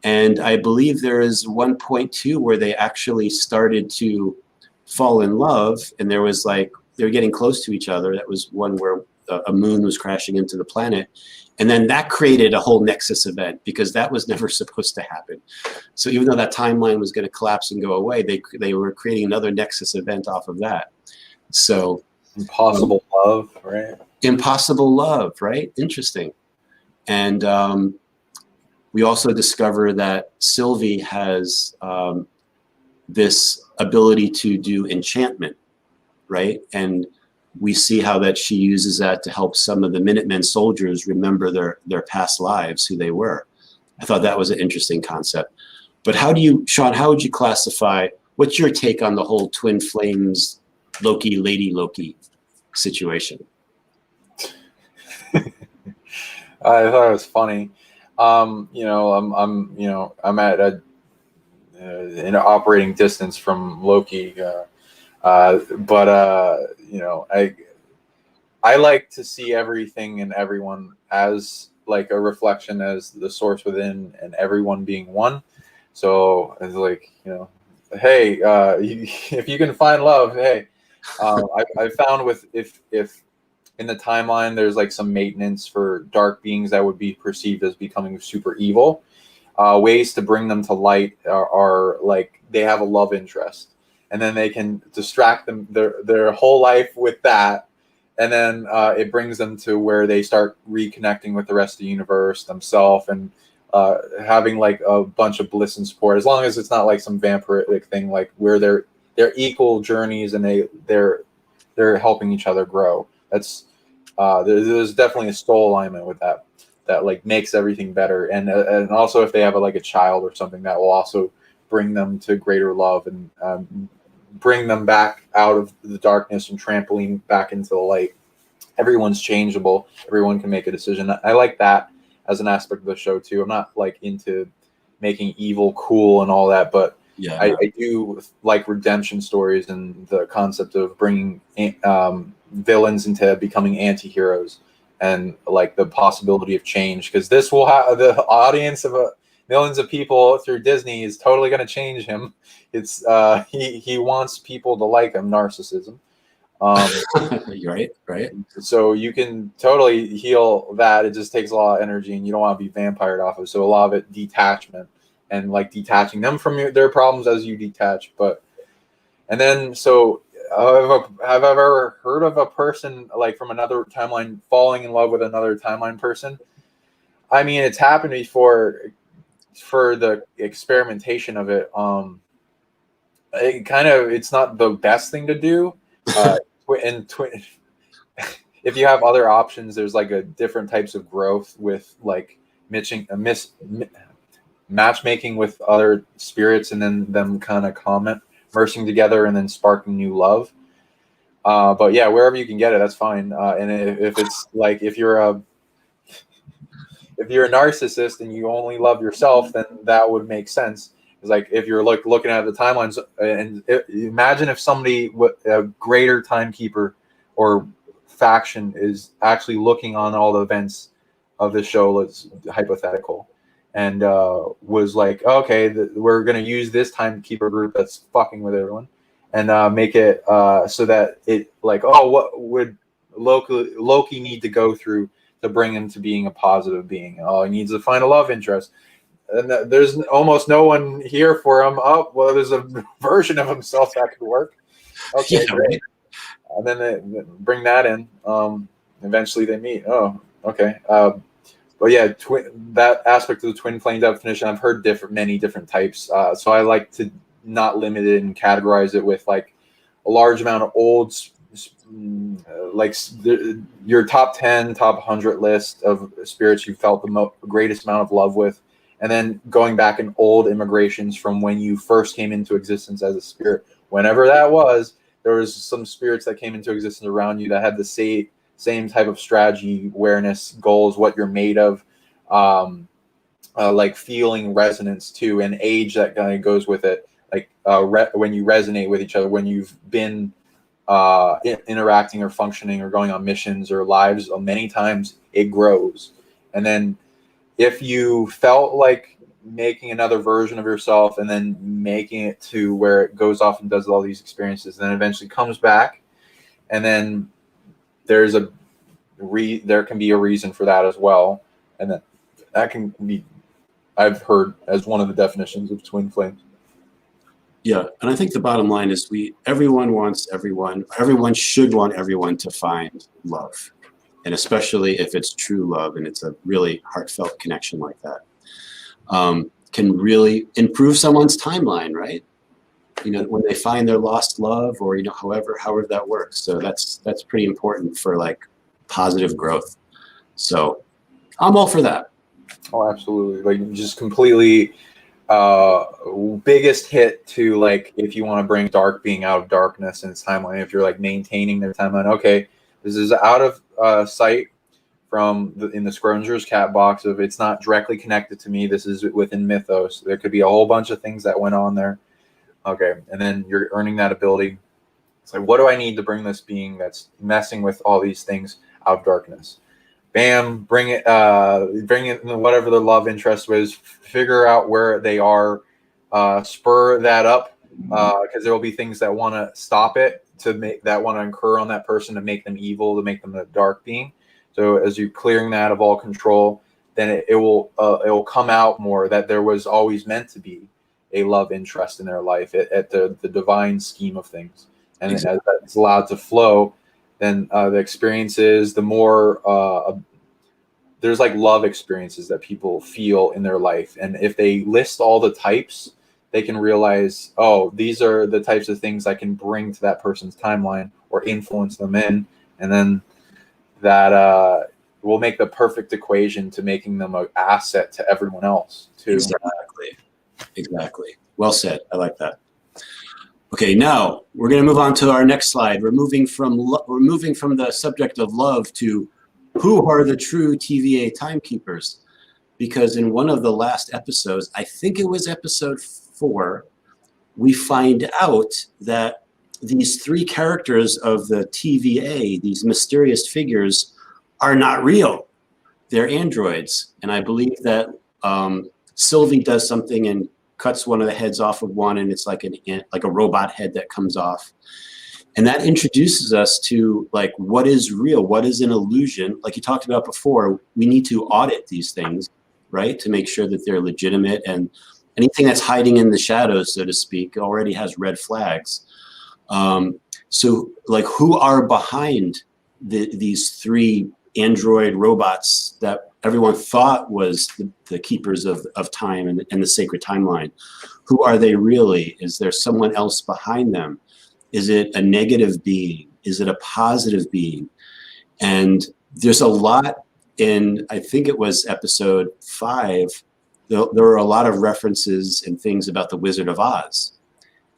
[SPEAKER 2] And I believe there is 1.2 where they actually started to fall in love, and there was like, they were getting close to each other. That was one where a moon was crashing into the planet. And then that created a whole Nexus event because that was never supposed to happen. So even though that timeline was going to collapse and go away, they were creating another Nexus event off of that. So
[SPEAKER 3] impossible love, right?
[SPEAKER 2] Impossible love, right? Interesting. And we also discover that Sylvie has this ability to do enchantment, right? And we see how that she uses that to help some of the Minutemen soldiers remember their past lives, who they were. I thought that was an interesting concept. But Sean, how would you classify, what's your take on the whole twin flames Loki, Lady Loki situation?
[SPEAKER 3] I thought it was funny. I'm at an operating distance from Loki, but I like to see everything and everyone as like a reflection, as the source within, and everyone being one. So it's like, hey, if you can find love, hey, I found if in the timeline there's like some maintenance for dark beings that would be perceived as becoming super evil. Ways to bring them to light are like they have a love interest, and then they can distract them their whole life with that, and then it brings them to where they start reconnecting with the rest of the universe, themselves, and having like a bunch of bliss and support, as long as it's not like some vampiric thing, like where they're equal journeys and they're helping each other grow. That's there's definitely a soul alignment with that like makes everything better, and also if they have a child or something, that will also bring them to greater love and bring them back out of the darkness and trampoline back into the light. Everyone's changeable. Everyone can make a decision. I like that as an aspect of the show too. I'm not like into making evil cool and all that, but yeah, I do like redemption stories and the concept of bringing villains into becoming anti-heroes, and like the possibility of change, because this will have the audience of millions of people through Disney is totally going to change him. It's he wants people to like him. Narcissism.
[SPEAKER 2] Right.
[SPEAKER 3] So you can totally heal that. It just takes a lot of energy, and you don't want to be vampired off of. So a lot of it, detachment, and like detaching them from their problems as you detach. And then have I ever heard of a person like from another timeline falling in love with another timeline person? I mean, it's happened before. For the experimentation of it, it's not the best thing to do. If you have other options, there's like a different types of growth with like matchmaking with other spirits, and then them kind of merging together and then sparking new love. But yeah, wherever you can get it, that's fine. And if it's like if you're a narcissist and you only love yourself, then that would make sense. It's like if you're like looking at the timelines, and imagine if somebody, a greater timekeeper, or faction is actually looking on all the events of the show, let's hypothetical, and was like, okay, we're going to use this Timekeeper group that's fucking with everyone and make it so that it like, oh, what would Loki need to go through to bring him to being a positive being? Oh, he needs to find a love interest. And there's almost no one here for him. Oh, well, there's a version of himself that could work. Okay,
[SPEAKER 2] Yeah,
[SPEAKER 3] great.
[SPEAKER 2] right.
[SPEAKER 3] And then they bring that in. Eventually they meet. Oh, okay. But yeah, that aspect of the twin flame definition, I've heard many different types. So I like to not limit it and categorize it with like a large amount of old, like your top 10, top 100 list of spirits you felt the greatest amount of love with. And then going back in old immigrations from when you first came into existence as a spirit, whenever that was, there was some spirits that came into existence around you that had the same type of strategy, awareness, goals, what you're made of, like feeling resonance too, and age that kind of goes with it. Like when you resonate with each other, when you've been interacting or functioning or going on missions or lives, many times it grows. And then if you felt like making another version of yourself and then making it to where it goes off and does all these experiences, then eventually comes back, and then there can be a reason for that as well, and that can be, I've heard, as one of the definitions of twin flames.
[SPEAKER 2] Yeah, and I think the bottom line is everyone should want everyone to find love. And especially if it's true love and it's a really heartfelt connection like that, can really improve someone's timeline, right? You know, when they find their lost love, or, you know, however that works. So that's pretty important for like positive growth. So I'm all for that.
[SPEAKER 3] Oh, absolutely. Like just completely biggest hit to, like, if you want to bring dark being out of darkness in its timeline, if you're like maintaining the timeline, okay, this is out of sight from in the Scrunger's cat box of it's not directly connected to me. This is within mythos. There could be a whole bunch of things that went on there. Okay, and then you're earning that ability. It's like, what do I need to bring this being that's messing with all these things out of darkness? Bam, bring it whatever the love interest was, figure out where they are, spur that up, because there will be things that want to stop it, that want to incur on that person to make them evil, to make them a dark being. So as you're clearing that of all control, then it will come out more that there was always meant to be a love interest in their life at the divine scheme of things. And exactly. As that's allowed to flow, then the experiences, the more there's like love experiences that people feel in their life. And if they list all the types, they can realize, oh, these are the types of things I can bring to that person's timeline or influence them in. And then that will make the perfect equation to making them an asset to everyone else too.
[SPEAKER 2] Exactly. Well said. I like that. Okay, now we're going to move on to our next slide. We're moving from the subject of love to who are the true TVA timekeepers? Because in one of the last episodes, I think it was episode 4, we find out that these 3 characters of the TVA, these mysterious figures, are not real. They're androids. And I believe that Sylvie does something and cuts one of the heads off of one, and it's like a robot head that comes off. And that introduces us to like what is real, what is an illusion. Like you talked about before, we need to audit these things, right, to make sure that they're legitimate, and anything that's hiding in the shadows, so to speak, already has red flags. So like who are behind these 3 android robots that everyone thought was the keepers of time and the sacred timeline? Who are they really? Is there someone else behind them? Is it a negative being? Is it a positive being? And there's a lot in, I think it was episode 5, there were a lot of references and things about the Wizard of Oz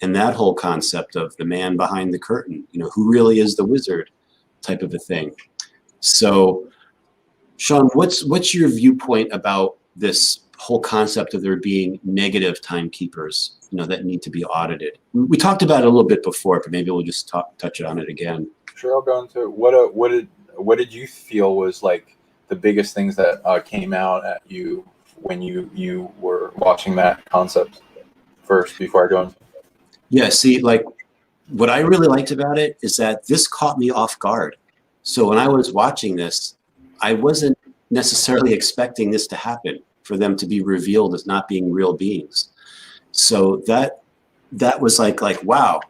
[SPEAKER 2] and that whole concept of the man behind the curtain, you know, who really is the wizard type of a thing. So Sean, what's your viewpoint about this whole concept of there being negative timekeepers, that need to be audited. We talked about it a little bit before, but maybe we'll just touch on it again.
[SPEAKER 3] Sure, I'll go into it. What did you feel was like the biggest things that came out at you when you were watching that concept first before I go into?
[SPEAKER 2] Yeah, see, like what I really liked about it is that this caught me off guard. So when I was watching this, I wasn't necessarily expecting this to happen, for them to be revealed as not being real beings. So that was like wow.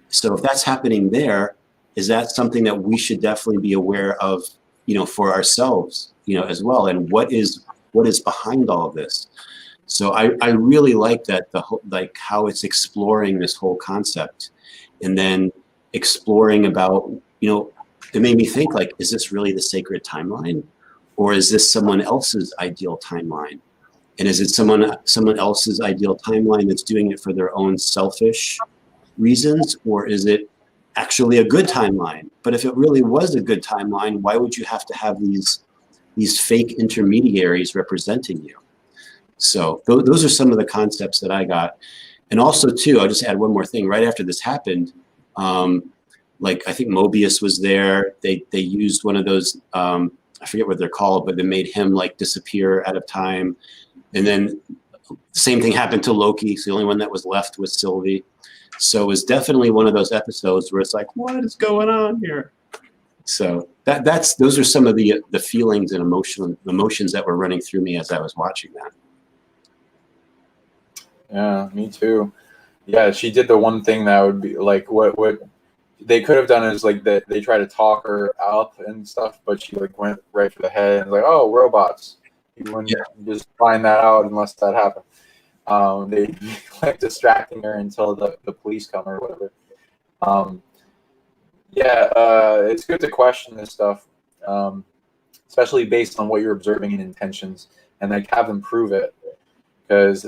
[SPEAKER 2] So if that's happening there, is that something that we should definitely be aware of, for ourselves, as well? And what is behind all of this? So I really like that, like how it's exploring this whole concept, and then exploring about, it made me think, like, is this really the sacred timeline, or is this someone else's ideal timeline? And is it someone else's ideal timeline that's doing it for their own selfish reasons, or is it actually a good timeline? But if it really was a good timeline, why would you have to have these fake intermediaries representing you? So those are some of the concepts that I got. And also too, I'll just add one more thing. Right after this happened, like I think Mobius was there. They used one of those, I forget what they're called, but they made him like disappear out of time. And then the same thing happened to Loki. He's the only one that was left with Sylvie. So it was definitely one of those episodes where it's like, what is going on here? So those are some of the feelings and emotions that were running through me as I was watching that.
[SPEAKER 3] Yeah, me too. Yeah, she did the one thing that would be like what they could have done is like that they try to talk her up and stuff, but she like went right for the head and was like, oh, robots. You wouldn't just find that out unless that happened. They like distracting her until the police come or whatever. It's good to question this stuff, especially based on what you're observing in intentions, and like have them prove it, because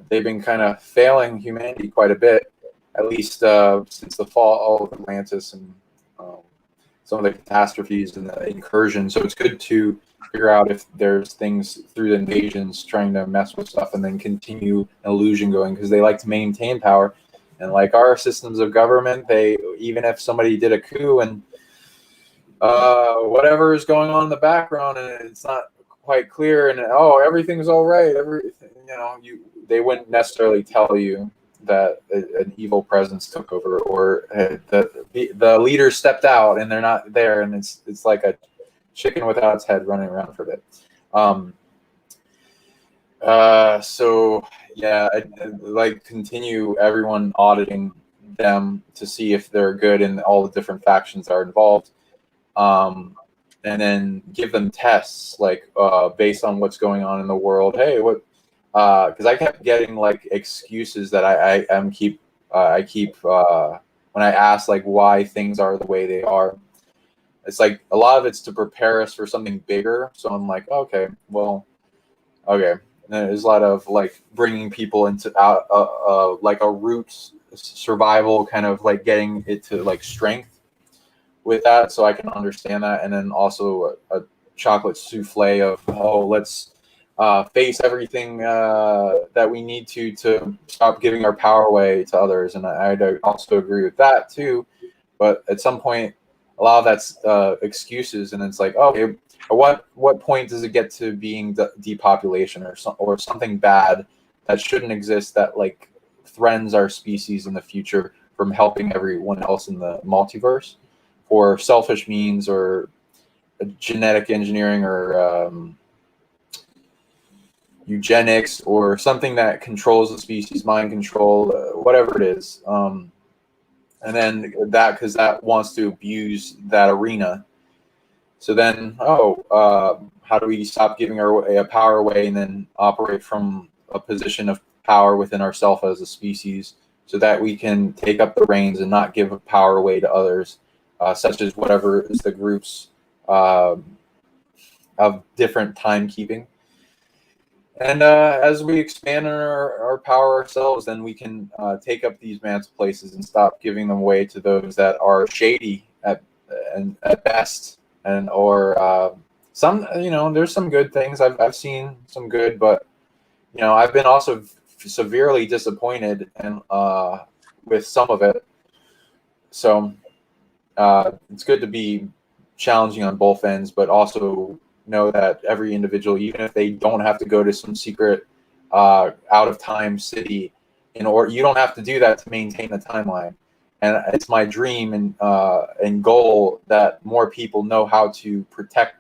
[SPEAKER 3] they've been kind of failing humanity quite a bit, at least since the fall of Atlantis and some of the catastrophes and the incursion. So it's good to figure out if there's things through the invasions trying to mess with stuff and then continue an illusion going, because they like to maintain power. And like our systems of government, they, even if somebody did a coup and whatever is going on in the background and it's not quite clear and everything's all right, they wouldn't necessarily tell you that an evil presence took over, or the leader stepped out and they're not there, and it's like a chicken without its head running around for a bit. I'd like continue everyone auditing them to see if they're good and all the different factions that are involved, and then give them tests like based on what's going on in the world. Hey, what? Because I kept getting like excuses that I keep when I ask like why things are the way they are. It's like a lot of it's to prepare us for something bigger. So I'm like, okay. And there's a lot of like bringing people into like a roots survival, kind of like getting it to like strength with that, so I can understand that. And then also a chocolate souffle of let's face everything that we need to stop giving our power away to others. And I also agree with that too. But at some point, a lot of that's excuses, and it's like, okay, at what point does it get to being depopulation or something bad that shouldn't exist, that like threatens our species in the future from helping everyone else in the multiverse for selfish means, or genetic engineering, or eugenics, or something that controls the species, mind control, whatever it is. And then because that wants to abuse that arena. So then, how do we stop giving our power away and then operate from a position of power within ourselves as a species, so that we can take up the reins and not give power away to others, such as whatever is the groups of different timekeeping. And as we expand our power ourselves, then we can take up these mantle places and stop giving them away to those that are shady at best, or some, there's some good things. I've seen some good, but I've been also severely disappointed and with some of it. So it's good to be challenging on both ends, but also know that every individual, even if they don't have to go to some secret out of time city, you don't have to do that to maintain the timeline. And it's my dream and goal that more people know how to protect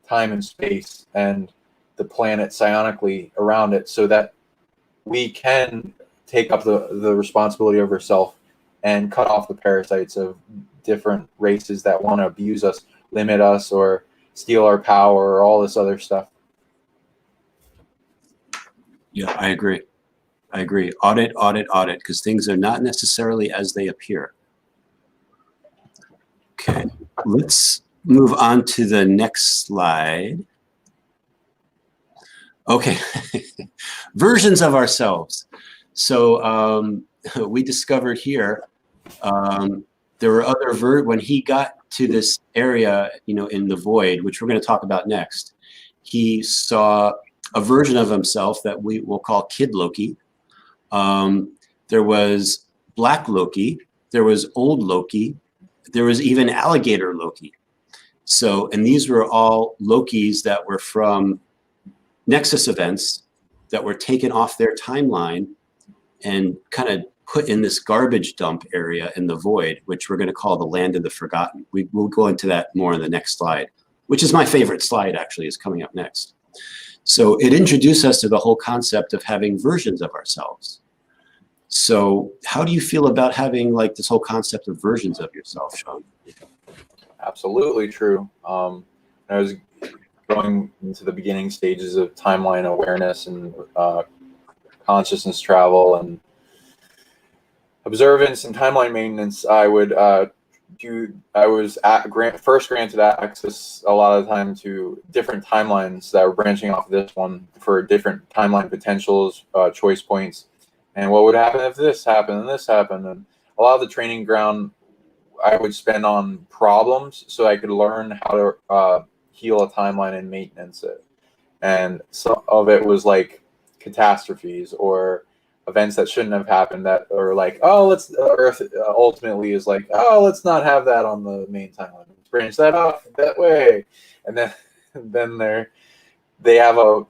[SPEAKER 3] time and space and the planet psionically around it, so that we can take up the responsibility of ourselves and cut off the parasites of different races that want to abuse us, limit us, or steal our power, or all this other stuff.
[SPEAKER 2] Yeah, I agree. Audit, because things are not necessarily as they appear. Okay, let's move on to the next slide. Okay, versions of ourselves. So we discovered here there were other when he got to this area, in the void, which we're going to talk about next. He saw a version of himself that we will call Kid Loki. There was Black Loki. There was Old Loki. There was even Alligator Loki. So, and these were all Lokis that were from Nexus events that were taken off their timeline and kind of put in this garbage dump area in the void, which we're going to call the Land of the Forgotten. We'll go into that more in the next slide, which is my favorite slide, actually, is coming up next. So it introduced us to the whole concept of having versions of ourselves. So how do you feel about having like this whole concept of versions of yourself, Sean?
[SPEAKER 3] Absolutely true. I was going into the beginning stages of timeline awareness and consciousness travel and observance and timeline maintenance. I would first granted access a lot of the time to different timelines that were branching off of this one for different timeline potentials, choice points, and what would happen if this happened and this happened. And a lot of the training ground I would spend on problems so I could learn how to heal a timeline and maintenance it. And some of it was like catastrophes or events that shouldn't have happened that are like, Earth ultimately is like, let's not have that on the main timeline. Let's branch that off that way. And then they have a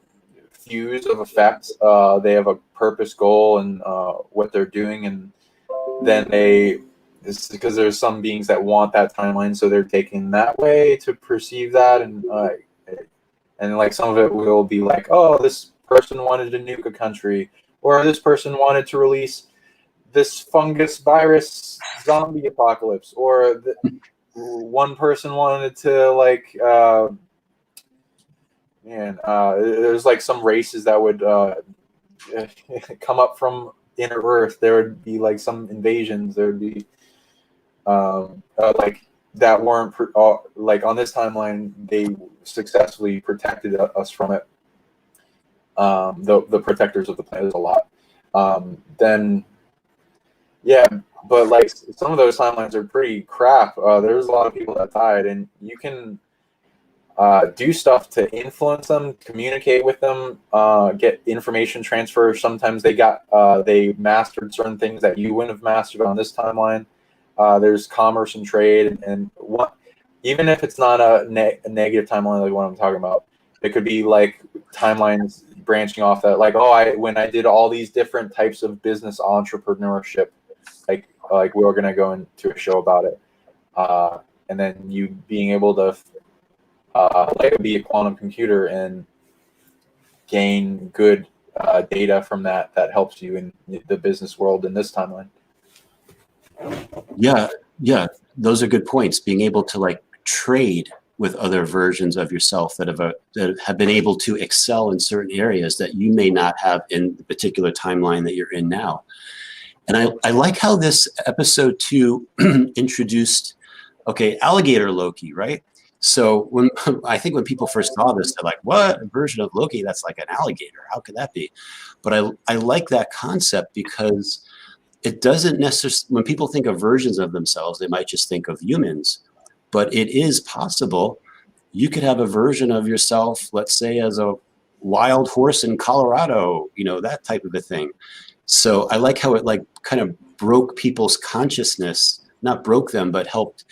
[SPEAKER 3] fuse of effects. They have a purpose, goal, and what they're doing. And then it's because there's some beings that want that timeline, so they're taking that way to perceive that. And like some of it will be like, this person wanted to nuke a country, or this person wanted to release this fungus virus zombie apocalypse, or one person wanted to there's like some races that would come up from inner Earth. There would be like some invasions. There would be like that weren't like on this timeline. They successfully protected us from it. The protectors of the planet is a lot. But like some of those timelines are pretty crap. There's a lot of people that died, and you can do stuff to influence them, communicate with them, get information transfer. Sometimes they mastered certain things that you wouldn't have mastered on this timeline. There's commerce and trade, and even if it's not a negative timeline like what I'm talking about, it could be like timelines branching off that, like, when I did all these different types of business entrepreneurship, like we were gonna go into a show about it, and then you being able to be a quantum computer and gain good data from that helps you in the business world in this timeline.
[SPEAKER 2] Yeah, those are good points. Being able to like trade with other versions of yourself that have been able to excel in certain areas that you may not have in the particular timeline that you're in now. And I like how this episode 2 introduced, Alligator Loki, right? So I think when people first saw this, they're like, what, a version of Loki that's like an alligator? How could that be? But I like that concept because it doesn't necessarily, when people think of versions of themselves, they might just think of humans. But it is possible you could have a version of yourself, let's say as a wild horse in Colorado, that type of a thing. So I like how it like kind of broke people's consciousness, not broke them, but helped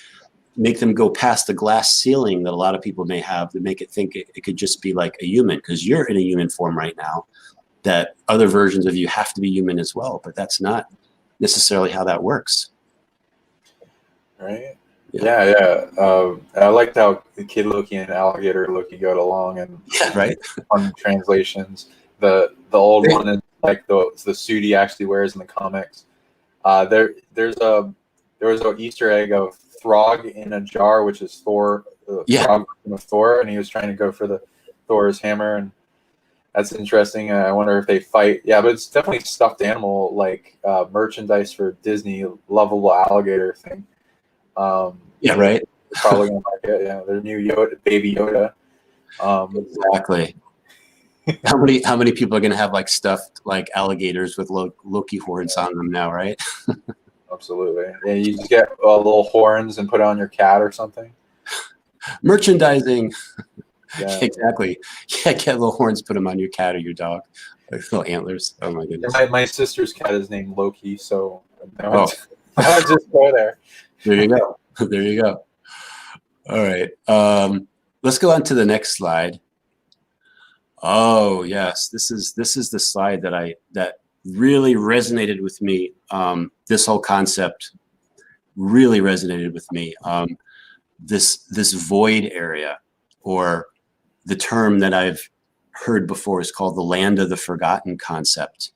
[SPEAKER 2] make them go past the glass ceiling that a lot of people may have to make it think it could just be like a human, because you're in a human form right now, that other versions of you have to be human as well, but that's not necessarily how that works.
[SPEAKER 3] Right. Yeah. I liked how the Kid Loki and Alligator Loki got along, and
[SPEAKER 2] right.
[SPEAKER 3] On translations, the old one is like the suit he actually wears in the comics. There was an Easter egg of Throg in a jar, which is Thor. Throg of Thor, and he was trying to go for the Thor's hammer, and that's interesting. I wonder if they fight. Yeah, but it's definitely stuffed animal, like merchandise for Disney, lovable alligator thing.
[SPEAKER 2] Right.
[SPEAKER 3] Probably gonna like it. Yeah, their new Yoda, baby Yoda.
[SPEAKER 2] Exactly. How many people are gonna have like stuffed like alligators with Loki horns on them now, right?
[SPEAKER 3] Absolutely. Yeah, you just get little horns and put it on your cat or something.
[SPEAKER 2] Merchandising.
[SPEAKER 3] Yeah.
[SPEAKER 2] Exactly. Yeah, get little horns, put them on your cat or your dog. Like little antlers. Oh my goodness.
[SPEAKER 3] My sister's cat is named Loki, so I'll just go there.
[SPEAKER 2] There you go. There you go. All right. Let's go on to the next slide. Oh yes, this is the slide that really resonated with me. This whole concept really resonated with me. This void area, or the term that I've heard before is called the land of the forgotten concept.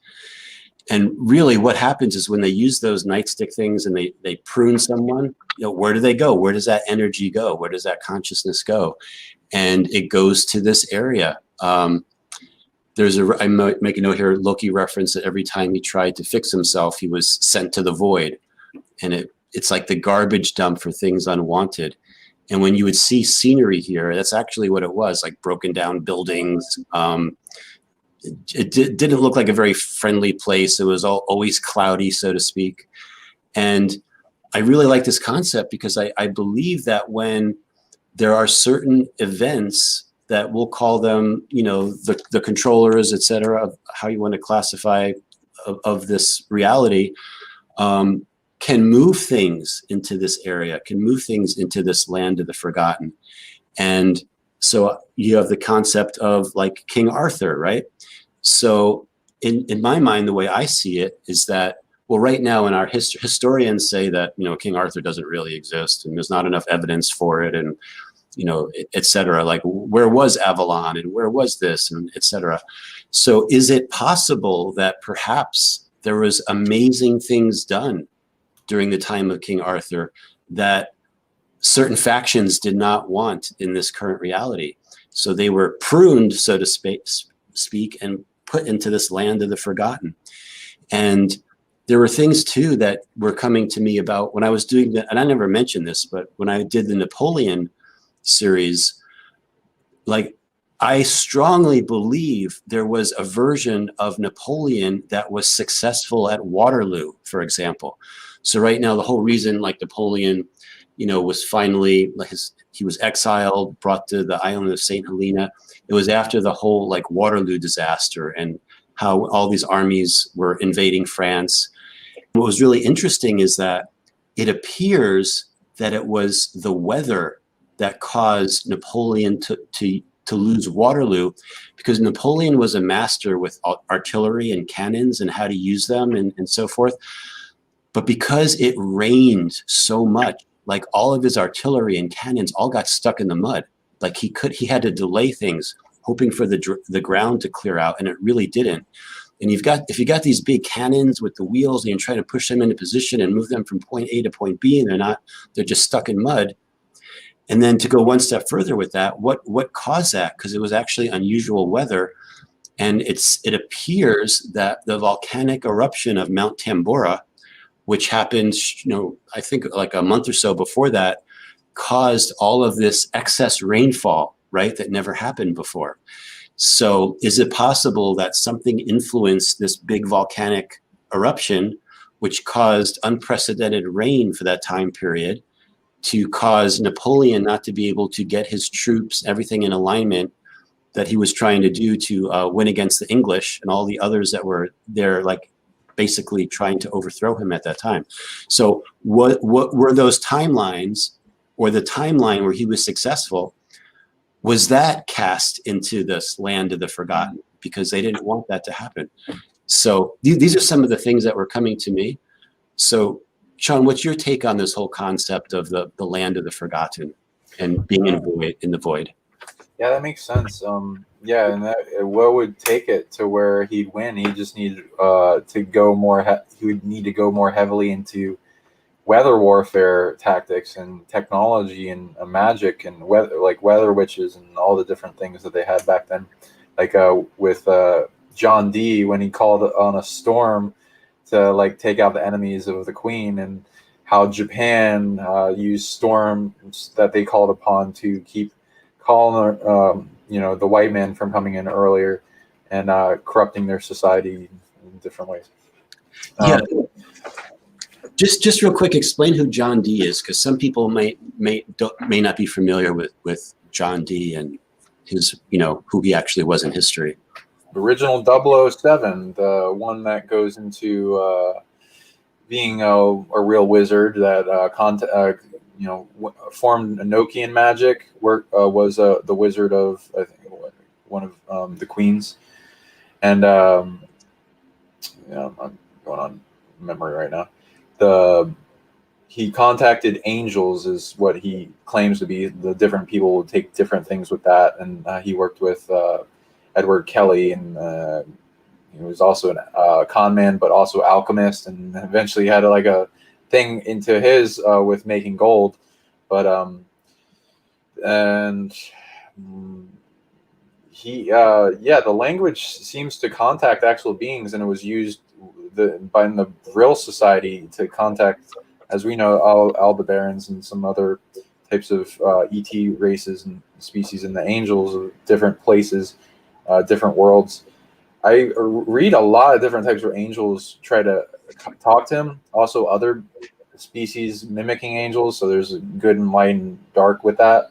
[SPEAKER 2] And really what happens is when they use those nightstick things and they prune someone, where do they go? Where does that energy go? Where does that consciousness go? And it goes to this area. I make a note here, Loki referenced that every time he tried to fix himself, he was sent to the void. And it's like the garbage dump for things unwanted. And when you would see scenery here, that's actually what it was, like broken down buildings. It didn't look like a very friendly place. It was always cloudy, so to speak. And I really like this concept because I believe that when there are certain events that we'll call them, the controllers, et cetera, of how you want to classify of this reality, can move things into this area, can move things into this land of the forgotten. And so you have the concept of like King Arthur, right? So in my mind, the way I see it is that, well, right now in our historians say that, King Arthur doesn't really exist and there's not enough evidence for it, and, et cetera. Like, where was Avalon and where was this, and et cetera. So is it possible that perhaps there was amazing things done during the time of King Arthur that certain factions did not want in this current reality? So they were pruned, so to speak, and put into this land of the forgotten. And there were things too that were coming to me about when I was doing that, and I never mentioned this, but when I did the Napoleon series, like, I strongly believe there was a version of Napoleon that was successful at Waterloo, for example. So right now, the whole reason like Napoleon, was finally, he was exiled, brought to the island of St. Helena. It was after the whole like Waterloo disaster and how all these armies were invading France. What was really interesting is that it appears that it was the weather that caused Napoleon to lose Waterloo, because Napoleon was a master with artillery and cannons and how to use them and so forth. But because it rained so much, like all of his artillery and cannons all got stuck in the mud. Like he had to delay things, hoping for the ground to clear out, and it really didn't. And if you got these big cannons with the wheels and you're trying to push them into position and move them from point A to point B, and they're just stuck in mud. And then to go one step further with that, what caused that? Because it was actually unusual weather. And it appears that the volcanic eruption of Mount Tambora, which happened, I think like a month or so before that, caused all of this excess rainfall, right, that never happened before. So is it possible that something influenced this big volcanic eruption, which caused unprecedented rain for that time period, to cause Napoleon not to be able to get his troops, everything in alignment, that he was trying to do to win against the English and all the others that were there, like basically trying to overthrow him at that time. So what were those timelines, or the timeline where he was successful? Was that cast into this land of the forgotten because they didn't want that to happen? So these are some of the things that were coming to me. So Sean, what's your take on this whole concept of the land of the forgotten and being in the void?
[SPEAKER 3] Yeah, that makes sense. Yeah, and what would take it to where he'd win? He just needed to go more. He would need to go more heavily into weather warfare tactics and technology and magic and weather witches and all the different things that they had back then. Like with John Dee, when he called on a storm to like take out the enemies of the Queen, and how Japan used storms that they called upon to keep the white man from coming in earlier and corrupting their society in different ways.
[SPEAKER 2] Yeah. Just real quick, explain who John Dee is, because some people may not be familiar with John Dee and his, who he actually was in history.
[SPEAKER 3] The original 007, the one that goes into being a real wizard that formed Enochian magic. Was the wizard of, I think, one of the queens, and I'm going on memory right now. He contacted angels, is what he claims to be. The different people would take different things with that, and he worked with Edward Kelly, and he was also a con man, but also alchemist, and eventually had like a thing into his with making gold. But the language seems to contact actual beings, and it was used by the Vril Society to contact, as we know, Aldebarans and some other types of ET races and species, and the angels of different places, different worlds. I read a lot of different types of angels try to talk to him. Also, other species mimicking angels. So there's good and light and dark with that.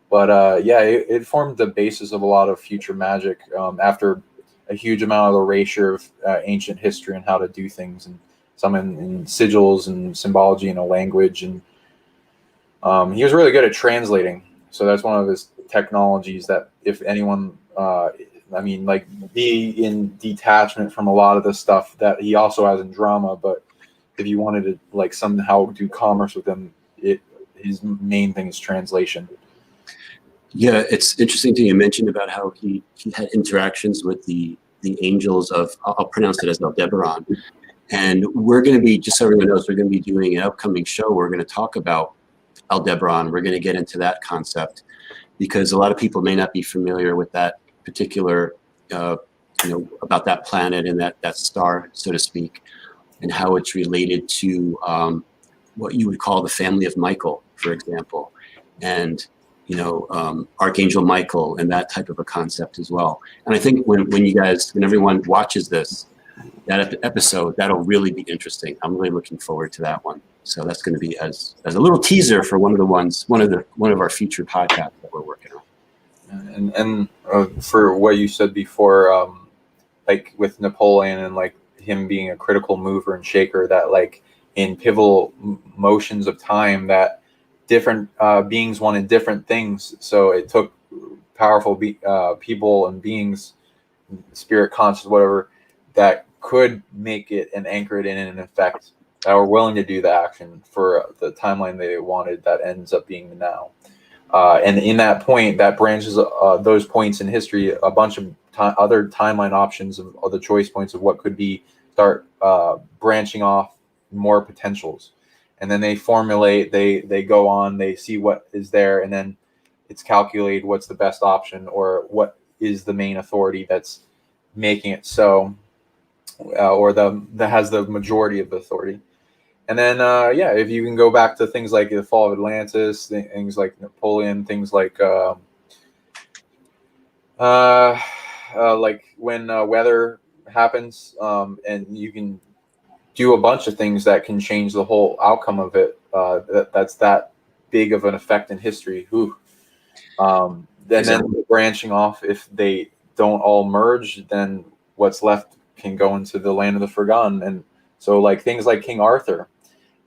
[SPEAKER 3] But it formed the basis of a lot of future magic after a huge amount of erasure of ancient history and how to do things, and some in sigils and symbology and a language. And he was really good at translating. So that's one of his technologies that if anyone, be in detachment from a lot of the stuff that he also has in drama. But if you wanted to like somehow do commerce with him, his main thing is translation.
[SPEAKER 2] Yeah, it's interesting that you mentioned about how he had interactions with the angels of, I'll pronounce it as Aldebaran. And we're going to be, just so everyone knows, we're going to be doing an upcoming show. We're going to talk about Aldebaran. We're going to get into that concept because a lot of people may not be familiar with that particular, about that planet and that star, so to speak, and how it's related to what you would call the family of Michael, for example. And Archangel Michael and that type of a concept as well. And I think when everyone watches this, that episode, that'll really be interesting. I'm really looking forward to that one. So that's going to be as a little teaser for one of our future podcasts that we're working on.
[SPEAKER 3] And for what you said before, like with Napoleon and like him being a critical mover and shaker, that like in pivotal motions of time that different beings wanted different things, so it took powerful people and beings, spirit conscious, whatever, that could make it and anchor it in an effect, that were willing to do the action for the timeline they wanted, that ends up being the now. And in that point, that branches those points in history, a bunch of other timeline options of the choice points of what could be, start branching off more potentials. And then they formulate, they go on, they see what is there, and then it's calculated what's the best option or what is the main authority that's making it so, or that has the majority of the authority. And then, if you can go back to things like the fall of Atlantis, things like Napoleon, things like when weather happens, and you can do a bunch of things that can change the whole outcome of it. That's that big of an effect in history. Ooh. Then branching off, if they don't all merge, then what's left can go into the land of the forgotten. And so like things like King Arthur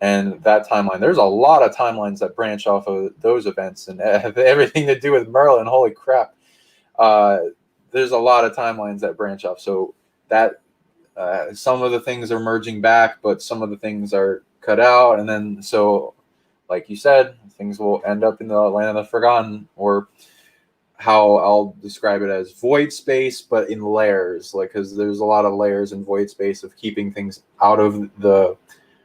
[SPEAKER 3] and that timeline, there's a lot of timelines that branch off of those events and have everything to do with Merlin. Holy crap. There's a lot of timelines that branch off. So that some of the things are merging back, but some of the things are cut out. And then, so like you said, things will end up in the land of the forgotten, or how I'll describe it as void space, but in layers, like, because there's a lot of layers in void space of keeping things out of the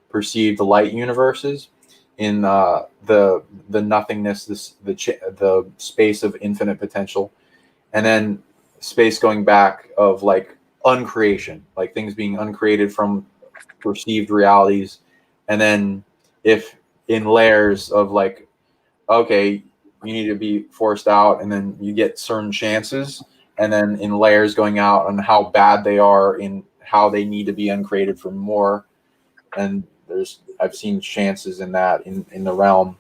[SPEAKER 3] perceived light universes, in the nothingness, the space of infinite potential, and then space going back of like uncreation, like things being uncreated from perceived realities, and then if in layers of like, okay, you need to be forced out, and then you get certain chances, and then in layers going out on how bad they are, in how they need to be uncreated for more. And I've seen chances in that in the realm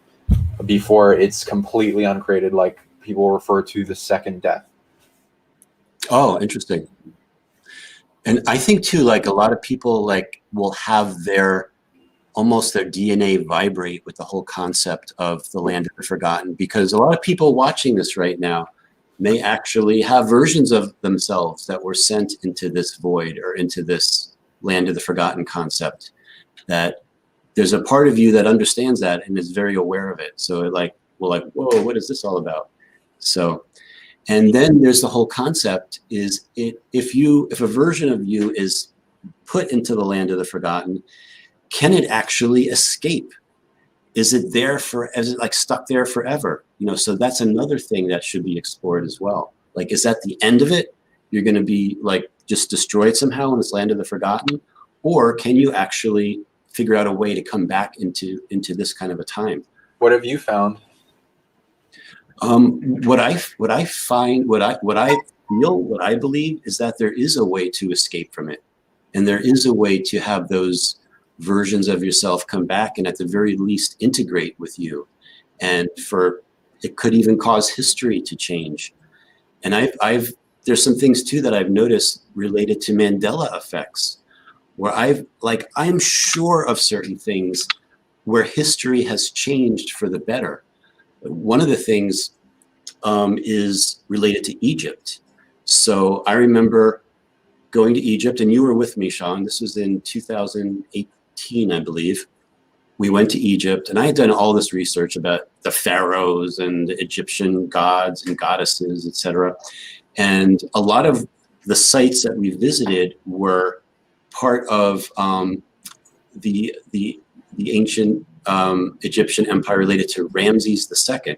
[SPEAKER 3] before it's completely uncreated, like people refer to the second death.
[SPEAKER 2] Oh, interesting. And I think too, like a lot of people like will have almost their DNA vibrate with the whole concept of the land of the forgotten, because a lot of people watching this right now may actually have versions of themselves that were sent into this void or into this land of the forgotten concept, that there's a part of you that understands that and is very aware of it. So we're like, whoa, what is this all about? So, and then there's the whole concept is if a version of you is put into the land of the forgotten, can it actually escape? Is it like stuck there forever? So that's another thing that should be explored as well. Like, is that the end of it? You're going to be like just destroyed somehow in this land of the forgotten, or can you actually figure out a way to come back into this kind of a time?
[SPEAKER 3] What have you found?
[SPEAKER 2] What I find, what I feel, what I believe is that there is a way to escape from it, and there is a way to have those versions of yourself come back and at the very least integrate with you, and it could even cause history to change. And there's some things too that I've noticed related to Mandela effects, where I'm sure of certain things where history has changed for the better. One of the things is related to Egypt. So I remember going to Egypt, and you were with me, Sean. This was in 2018, I believe. We went to Egypt, and I had done all this research about the pharaohs and the Egyptian gods and goddesses, etc. And a lot of the sites that we visited were part of the ancient Egyptian empire related to Ramses II.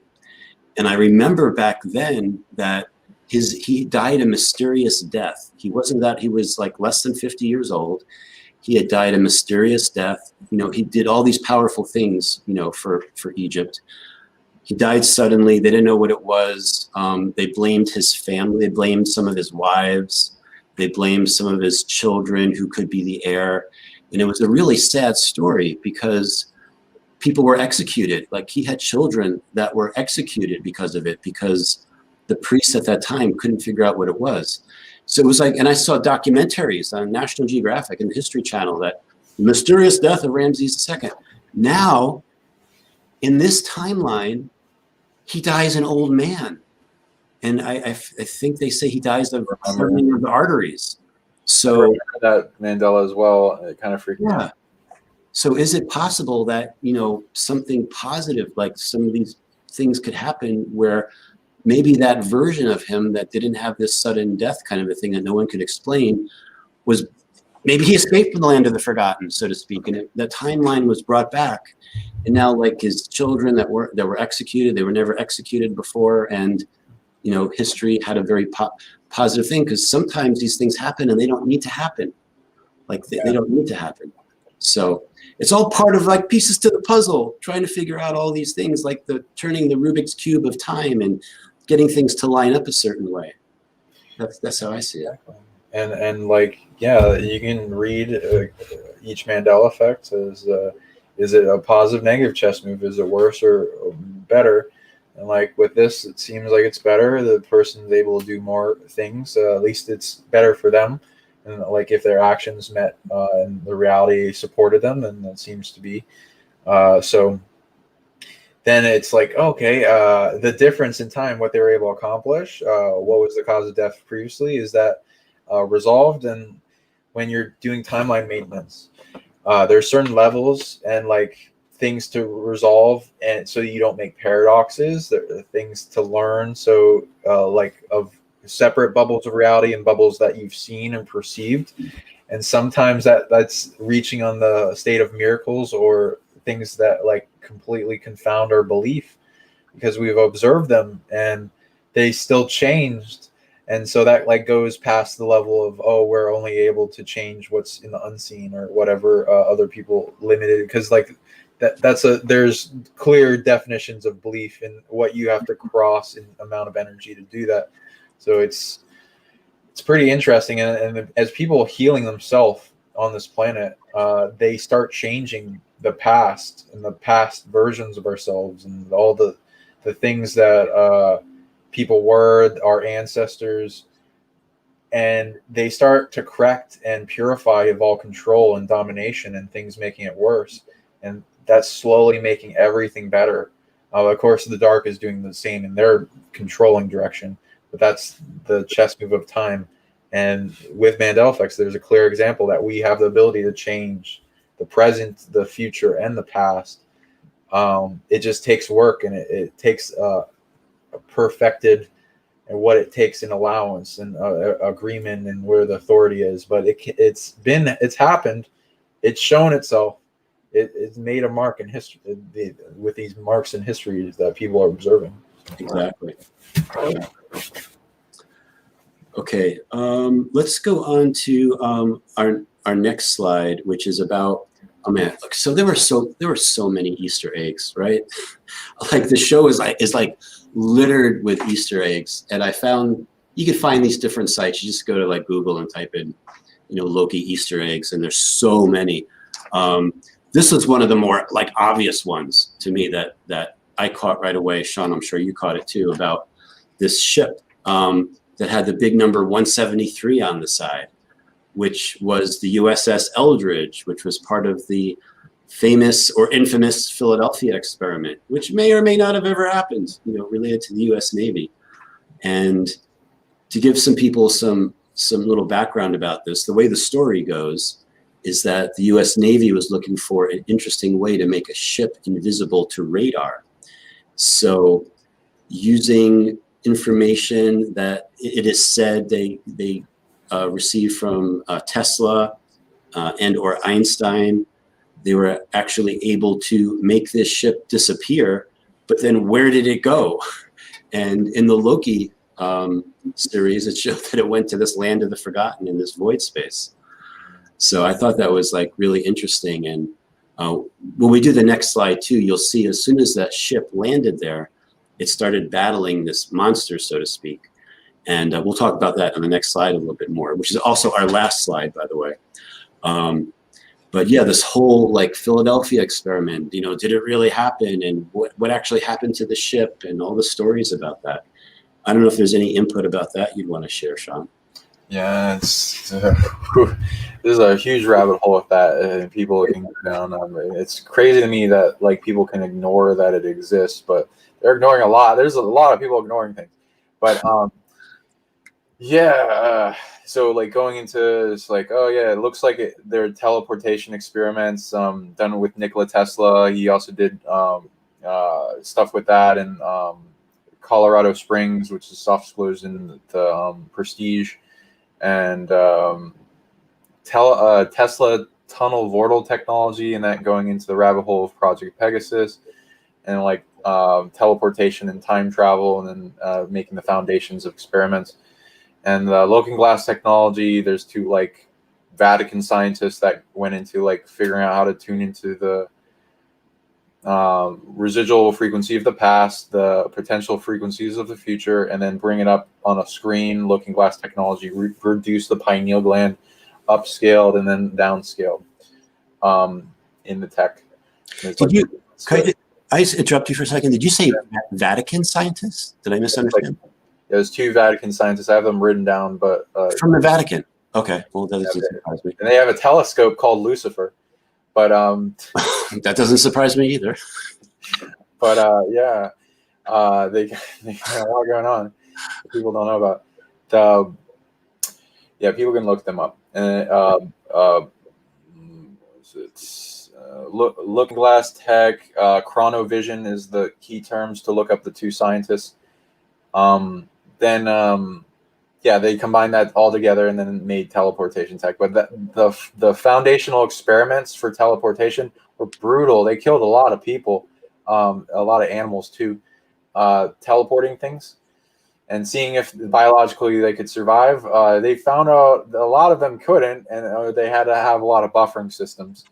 [SPEAKER 2] And I remember back then that he died a mysterious death. He was like less than 50 years old. He had died a mysterious death. He did all these powerful things, for Egypt. He died suddenly. They didn't know what it was. They blamed his family. They blamed some of his wives. They blamed some of his children who could be the heir. And it was a really sad story because people were executed. Like, he had children that were executed because of it, because the priests at that time couldn't figure out what it was. So it was like, and I saw documentaries on National Geographic and the History Channel that the mysterious death of Ramses II. Now, in this timeline, he dies an old man. And I think they say he dies of hardening of the arteries. So
[SPEAKER 3] that Mandela as well, it kind of freaked me out.
[SPEAKER 2] So is it possible that, something positive, like some of these things could happen where maybe that version of him that didn't have this sudden death kind of a thing that no one could explain was, maybe he escaped from the land of the forgotten, so to speak, and the timeline was brought back. And now, like, his children that were executed, they were never executed before, and history had a very positive thing, because sometimes these things happen and they don't need to happen. Like, they don't need to happen. So it's all part of like pieces to the puzzle, trying to figure out all these things, like turning the Rubik's Cube of time and getting things to line up a certain way. That's how I see it.
[SPEAKER 3] And like, yeah, you can read each Mandela effect as is it a positive, negative chess move? Is it worse or better? And like with this, it seems like it's better. The person's able to do more things. At least it's better for them. And like if their actions met and the reality supported them, then that seems to be. So then it's like, okay, the difference in time, what they were able to accomplish, what was the cause of death previously, is that resolved. And when you're doing timeline maintenance, there's certain levels and like things to resolve, and so you don't make paradoxes. There are things to learn. So like of separate bubbles of reality and bubbles that you've seen and perceived. And sometimes that's reaching on the state of miracles or things that like completely confound our belief because we've observed them and they still changed. And so that like goes past the level of, oh, we're only able to change what's in the unseen or whatever other people limited, because like there's clear definitions of belief and what you have to cross in amount of energy to do that. So it's pretty interesting. And as people healing themselves on this planet, they start changing the past and the past versions of ourselves and all the things that people were, our ancestors, and they start to correct and purify of all control and domination and things making it worse. And that's slowly making everything better. Of course, the dark is doing the same in their controlling direction, but that's the chess move of time. And with Mandela effects, there's a clear example that we have the ability to change the present, the future, and the past. It just takes work, and it takes a perfected and what it takes in allowance and agreement and where the authority is. But it's happened. It's shown itself. It's made a mark in history with these marks in history that people are observing.
[SPEAKER 2] Exactly. Okay, let's go on to our next slide, which is about, oh man, look, so there were so many Easter eggs, right? Like the show is like littered with Easter eggs, and I found you could find these different sites. You just go to like Google and type in, Loki Easter eggs, and there's so many. This was one of the more like obvious ones to me that I caught right away. Sean, I'm sure you caught it too, about this ship that had the big number 173 on the side, which was the USS Eldridge, which was part of the famous or infamous Philadelphia experiment, which may or may not have ever happened, related to the US Navy. And to give some people some little background about this, the way the story goes is that the US Navy was looking for an interesting way to make a ship invisible to radar. So using information that it is said they received from Tesla and or Einstein, they were actually able to make this ship disappear. But then where did it go? And in the Loki series, it showed that it went to this land of the forgotten in this void space. So I thought that was like really interesting. And when we do the next slide too, you'll see as soon as that ship landed there, it started battling this monster, so to speak. And we'll talk about that on the next slide a little bit more, which is also our last slide, by the way. But yeah, this whole like Philadelphia experiment, did it really happen? And what actually happened to the ship and all the stories about that? I don't know if there's any input about that you'd want to share, Sean.
[SPEAKER 3] Yeah, this is a huge rabbit hole with that, and people can go down on it. It's crazy to me that like people can ignore that it exists, but they're ignoring a lot. There's a lot of people ignoring things, but so like going into it's like, oh yeah, it looks like there are teleportation experiments done with Nikola Tesla. He also did stuff with that in Colorado Springs, which is soft disclosed in the Prestige. And Tesla tunnel vortal technology, and that going into the rabbit hole of Project Pegasus, and like teleportation and time travel, and then making the foundations of experiments. And the looking glass technology, there's two like Vatican scientists that went into like figuring out how to tune into the residual frequency of the past, the potential frequencies of the future, and then bring it up on a screen. Looking glass technology reduce the pineal gland, upscaled and then downscaled in the tech.
[SPEAKER 2] I interrupt you for a second. Did you say Vatican scientists? Did I misunderstand?
[SPEAKER 3] There's 2 Vatican scientists. I have them written down, but
[SPEAKER 2] from the Vatican. Okay, well that doesn't surprise me.
[SPEAKER 3] And they have a telescope called Lucifer, but
[SPEAKER 2] that doesn't surprise me either.
[SPEAKER 3] But yeah, they got a lot going on. People don't know about. Yeah, people can look them up. And Looking Glass Tech, Chronovision is the key terms to look up the 2 scientists. Yeah, they combined that all together and then made teleportation tech. But the foundational experiments for teleportation were brutal. They killed a lot of people, a lot of animals too, teleporting things and seeing if biologically they could survive. They found out a lot of them couldn't, and they had to have a lot of buffering systems.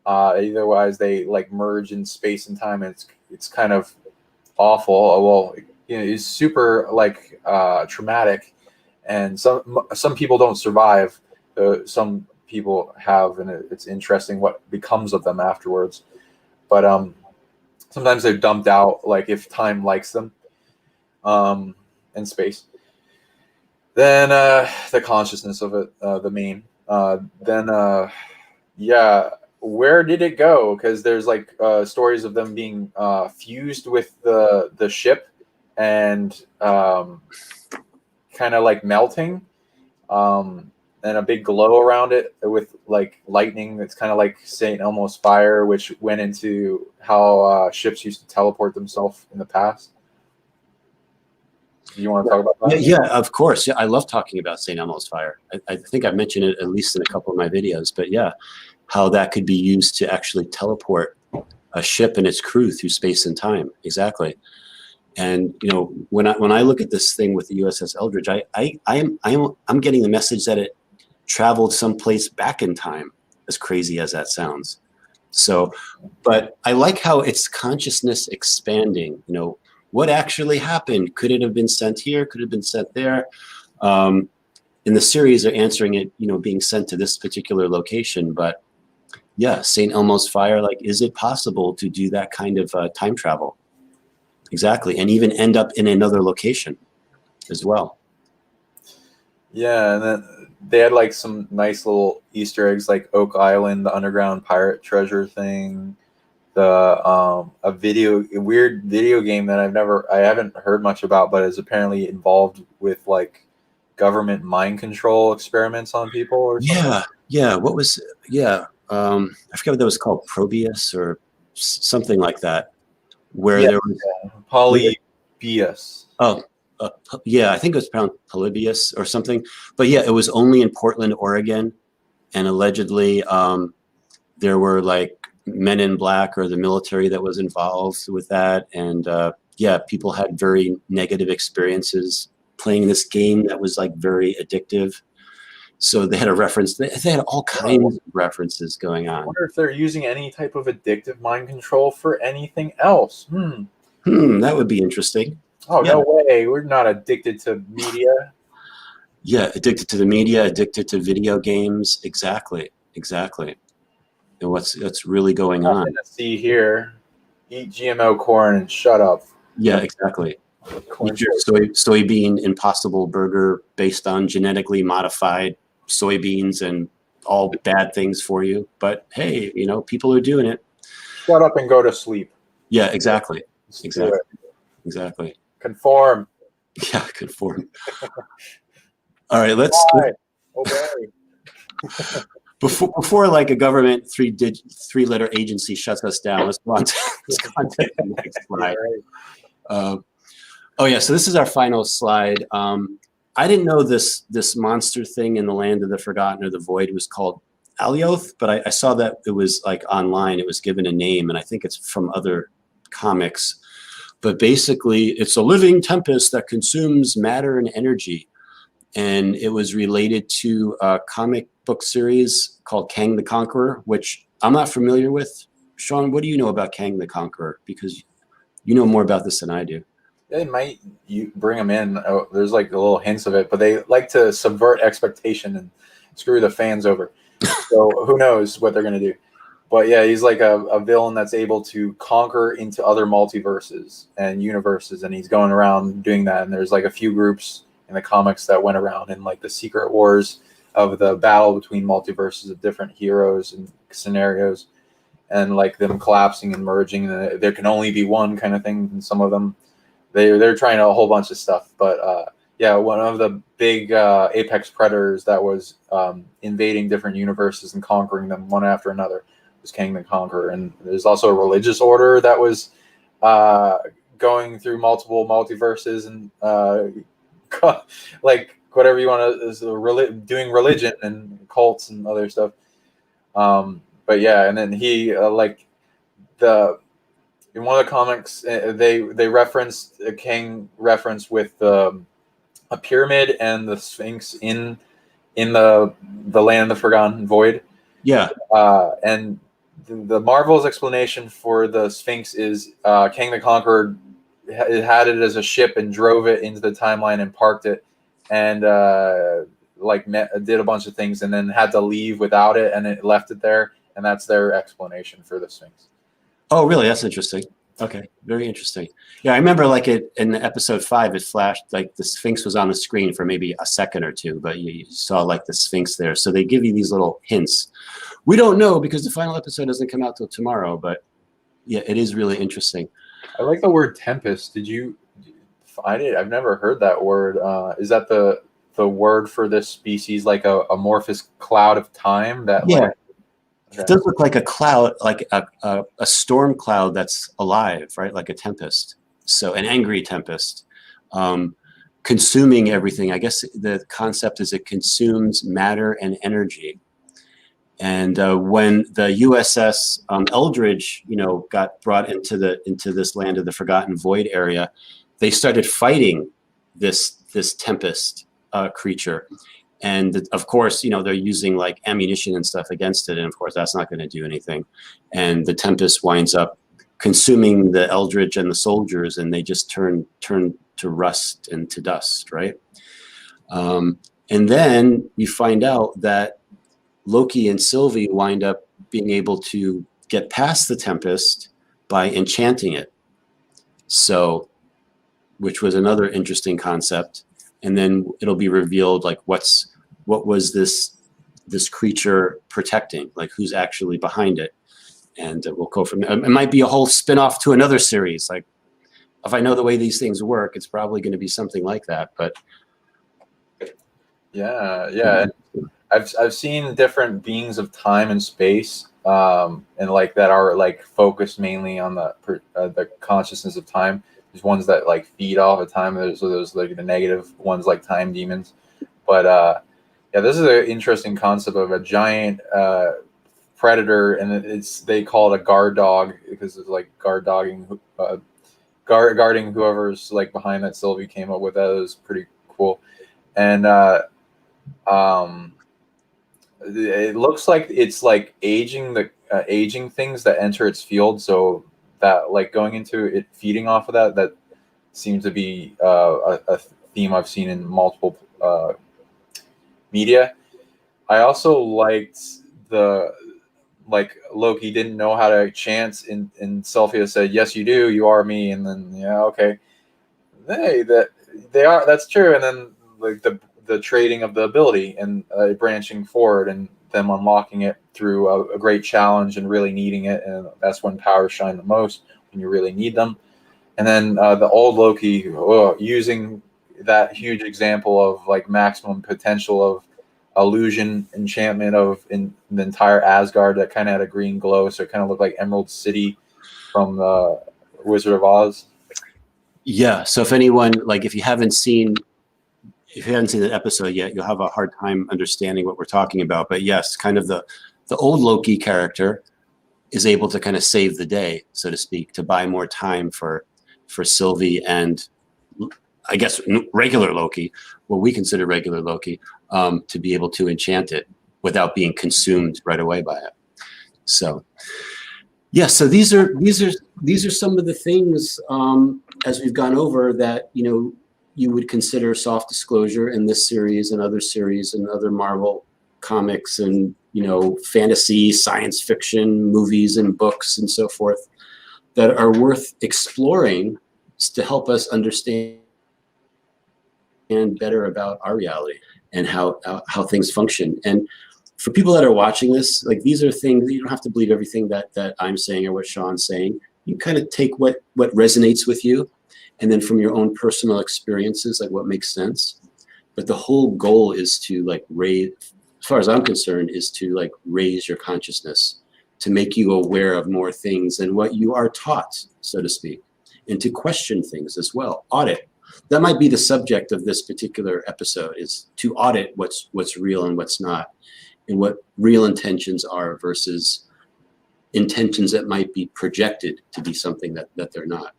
[SPEAKER 3] Otherwise, they like merge in space and time, and it's kind of awful. Well, it's super like traumatic. And some people don't survive. Some people have, and it's interesting what becomes of them afterwards. But sometimes they're dumped out, like if time likes them, in space. Then the consciousness of it, the main. Yeah, where did it go? Because there's like stories of them being fused with the ship and kind of like melting, and a big glow around it with like lightning. That's kind of like St. Elmo's fire, which went into how ships used to teleport themselves in the past. Do you want to talk about that?
[SPEAKER 2] Yeah, of course. Yeah, I love talking about St. Elmo's fire. I think I've mentioned it at least in a couple of my videos, but yeah, how that could be used to actually teleport a ship and its crew through space and time. Exactly. And when I look at this thing with the USS Eldridge, I'm getting the message that it traveled someplace back in time, as crazy as that sounds. So, but I like how its consciousness expanding. What actually happened? Could it have been sent here? Could it have been sent there? In the series, they're answering it, being sent to this particular location. But yeah, St. Elmo's fire. Like, is it possible to do that kind of time travel? Exactly, and even end up in another location as well.
[SPEAKER 3] Yeah, and then they had like some nice little Easter eggs, like Oak Island, the underground pirate treasure thing, a weird video game that I haven't heard much about, but is apparently involved with like government mind control experiments on people or something.
[SPEAKER 2] Yeah. What was I forget what that was called, Probius or something like that. Where there was
[SPEAKER 3] Polybius.
[SPEAKER 2] Yeah, I think it was pronounced Polybius or something. But yeah, it was only in Portland, Oregon, and allegedly there were like men in black or the military that was involved with that, and yeah, people had very negative experiences playing this game that was like very addictive. So they had a reference. They had all kinds of references going on.
[SPEAKER 3] I wonder if they're using any type of addictive mind control for anything else.
[SPEAKER 2] That would be interesting.
[SPEAKER 3] Oh, yeah. No way. We're not addicted to media.
[SPEAKER 2] Yeah, addicted to the media, addicted to video games. Exactly. And what's really going on?
[SPEAKER 3] See here, eat GMO corn and shut up.
[SPEAKER 2] Yeah, exactly. Eat your soybean Impossible Burger based on genetically modified soybeans and all bad things for you. But hey, people are doing it.
[SPEAKER 3] Shut up and go to sleep.
[SPEAKER 2] Yeah, exactly.
[SPEAKER 3] Conform.
[SPEAKER 2] Yeah, conform. All right, let's
[SPEAKER 3] obey.
[SPEAKER 2] Before like a government three-letter agency shuts us down, let's go on to the next slide. Oh yeah, so this is our final slide. I didn't know this monster thing in the Land of the Forgotten or the Void was called Alioth, but I saw that it was like online. It was given a name, and I think it's from other comics. But basically, it's a living tempest that consumes matter and energy. And it was related to a comic book series called Kang the Conqueror, which I'm not familiar with. Sean, what do you know about Kang the Conqueror? Because you know more about this than I do.
[SPEAKER 3] They might bring them in. There's like a little hints of it, but they like to subvert expectation and screw the fans over. So who knows what they're going to do. But yeah, he's like a villain that's able to conquer into other multiverses and universes, and he's going around doing that. And there's like a few groups in the comics that went around in like the secret wars of the battle between multiverses of different heroes and scenarios, and like them collapsing and merging, and there can only be one kind of thing. And some of them, they're trying a whole bunch of stuff. But yeah, one of the big apex predators that was invading different universes and conquering them one after another was Kang the Conqueror. And there's also a religious order that was going through multiple multiverses and like whatever you want to, is doing religion and cults and other stuff. But yeah, and then he like in one of the comics they referenced a Kang reference with a pyramid and the Sphinx in the land of the Forgotten Void.
[SPEAKER 2] Yeah.
[SPEAKER 3] And the Marvel's explanation for the Sphinx is Kang the Conqueror had it as a ship and drove it into the timeline and parked it, and did a bunch of things, and then had to leave without it, and it left it there, and that's their explanation for the Sphinx.
[SPEAKER 2] Oh, really? That's interesting. Okay, very interesting. Yeah, I remember like in episode 5, it flashed like the Sphinx was on the screen for maybe a second or two, but you saw like the Sphinx there. So they give you these little hints. We don't know because the final episode doesn't come out till tomorrow, but yeah, it is really interesting.
[SPEAKER 3] I like the word Tempest. Did you find it? I've never heard that word. Is that the word for this species, like a amorphous cloud of time? That
[SPEAKER 2] yeah.
[SPEAKER 3] Okay.
[SPEAKER 2] It does look like a cloud, like a storm cloud that's alive, right? Like a tempest. So an angry tempest, consuming everything. I guess the concept is it consumes matter and energy. And when the USS Eldridge, got brought into this land of the Forgotten Void area, they started fighting this tempest creature. And of course, they're using like ammunition and stuff against it. And of course, that's not going to do anything. And the Tempest winds up consuming the Eldridge and the soldiers, and they just turn to rust and to dust, right? And then we find out that Loki and Sylvie wind up being able to get past the Tempest by enchanting it. So, which was another interesting concept. And then it'll be revealed like what was this creature protecting, like who's actually behind it. And we'll go from there. It might be a whole spin-off to another series. Like if I know the way these things work, it's probably going to be something like that. But
[SPEAKER 3] yeah. I've seen different beings of time and space, and like that are like focused mainly on the consciousness of time. There's ones that like feed off of time. There's like the negative ones like time demons. But yeah, this is an interesting concept of a giant predator, and they call it a guard dog because it's like guarding whoever's like behind that. Sylvie came up with that. It was pretty cool, and it looks like it's like aging things that enter its field. So that like going into it, feeding off of that seems to be a theme I've seen in multiple media. I also liked Loki didn't know how to chant, and Sylvia said, "Yes, you do. You are me." And then okay, that's true. And then like the trading of the ability and branching forward and them unlocking it through a great challenge and really needing it, and that's when powers shine the most, when you really need them. And then the old Loki using that huge example of like maximum potential of illusion enchantment in the entire Asgard that kind of had a green glow, so it kind of looked like Emerald City from the Wizard of Oz.
[SPEAKER 2] Yeah, so if you haven't seen that episode yet, you'll have a hard time understanding what we're talking about. But yes, kind of the old Loki character is able to kind of save the day, so to speak, to buy more time for Sylvie and I guess regular Loki, what we consider regular Loki, to be able to enchant it without being consumed right away by it. So, yeah. So these are some of the things as we've gone over that you would consider soft disclosure in this series and other series and other Marvel comics and fantasy, science fiction movies and books and so forth that are worth exploring to help us understand better about our reality and how things function. And for people that are watching this, like, these are things, you don't have to believe everything that I'm saying or what Sean's saying. You kind of take what resonates with you, and then from your own personal experiences, like what makes sense. But the whole goal is to, like, raise, as far as I'm concerned, is to, like, raise your consciousness, to make you aware of more things than what you are taught, so to speak, and to question things as well. Audit. That might be the subject of this particular episode, is to audit what's real and what's not, and what real intentions are versus intentions that might be projected to be something that they're not.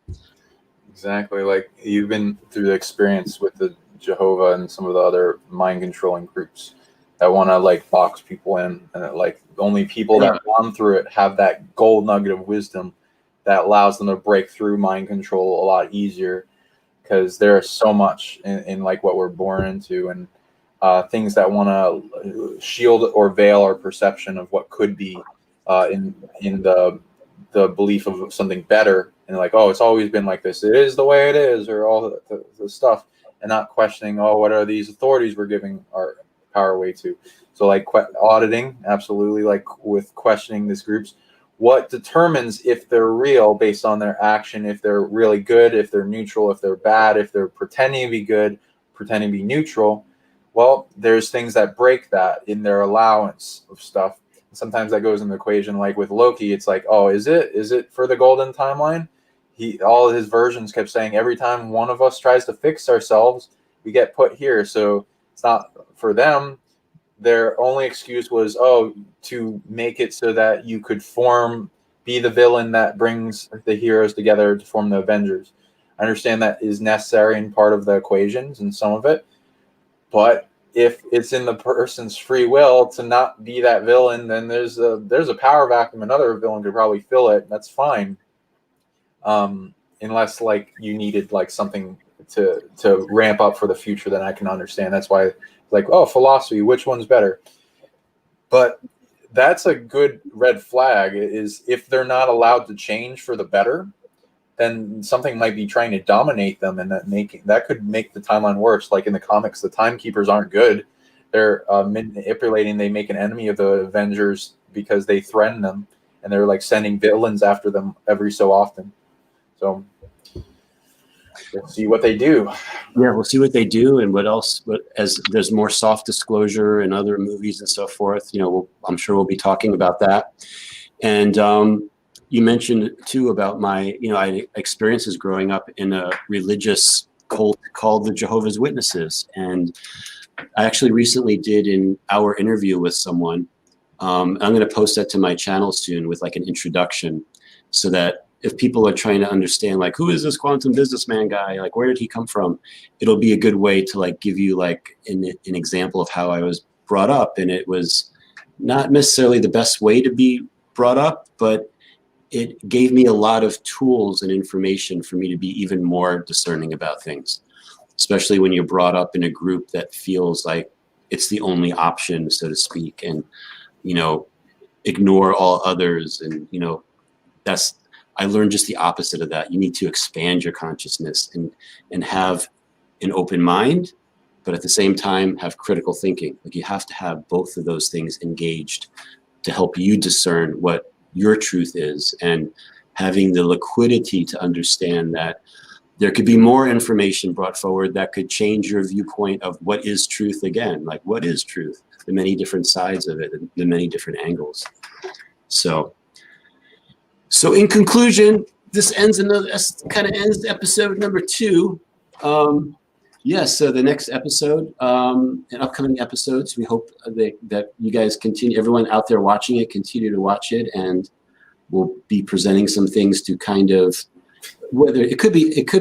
[SPEAKER 3] Exactly. Like, you've been through the experience with the Jehovah and some of the other mind controlling groups that want to, like, box people in, and like only people that have gone through it have that gold nugget of wisdom that allows them to break through mind control a lot easier, because there's so much in like what we're born into, and things that want to shield or veil our perception of what could be in the belief of something better, and like, oh, it's always been like this, it is the way it is, or all the stuff, and not questioning, oh, what are these authorities we're giving our power away to? So, like, auditing, absolutely, like with questioning these groups, what determines if they're real based on their action, if they're really good, if they're neutral, if they're bad, if they're pretending to be good, pretending to be neutral. Well, there's things that break that in their allowance of stuff. Sometimes that goes in the equation. Like with Loki, it's like, oh, is it for the golden timeline? All of his versions kept saying, every time one of us tries to fix ourselves, we get put here. So it's not for them. Their only excuse was, oh, to make it so that you could be the villain that brings the heroes together to form the Avengers. I understand that is necessary and part of the equations and some of it. But if it's in the person's free will to not be that villain, then there's a power vacuum. Another villain could probably fill it. That's fine. Unless, like, you needed, like, something to ramp up for the future, then I can understand. That's why, like, oh, philosophy, which one's better? But that's a good red flag, is if they're not allowed to change for the better, then something might be trying to dominate them, and that could make the timeline worse. Like in the comics, the Timekeepers aren't good. They're manipulating. They make an enemy of the Avengers because they threaten them, and they're, like, sending villains after them every so often. So we'll see what they do.
[SPEAKER 2] Yeah, we'll see what they do, and what else. But as there's more soft disclosure in other movies and so forth, I'm sure we'll be talking about that. And you mentioned too about my, experiences growing up in a religious cult called the Jehovah's Witnesses, and I actually recently did in our interview with someone. I'm going to post that to my channel soon with, like, an introduction, so that if people are trying to understand, like, who is this quantum businessman guy? Like, where did he come from? It'll be a good way to, like, give you, like, an example of how I was brought up. And it was not necessarily the best way to be brought up, but it gave me a lot of tools and information for me to be even more discerning about things, especially when you're brought up in a group that feels like it's the only option, so to speak, and, ignore all others. And, I learned just the opposite of that. You need to expand your consciousness and have an open mind, but at the same time have critical thinking. Like, you have to have both of those things engaged to help you discern what your truth is, and having the liquidity to understand that there could be more information brought forward that could change your viewpoint of what is truth again. Like, what is truth? The many different sides of it, the many different angles. So in conclusion, this kind of ends episode number 2. So the next episode and upcoming episodes, we hope that you guys continue, everyone out there watching it, continue to watch it, and we'll be presenting some things to kind of, whether it could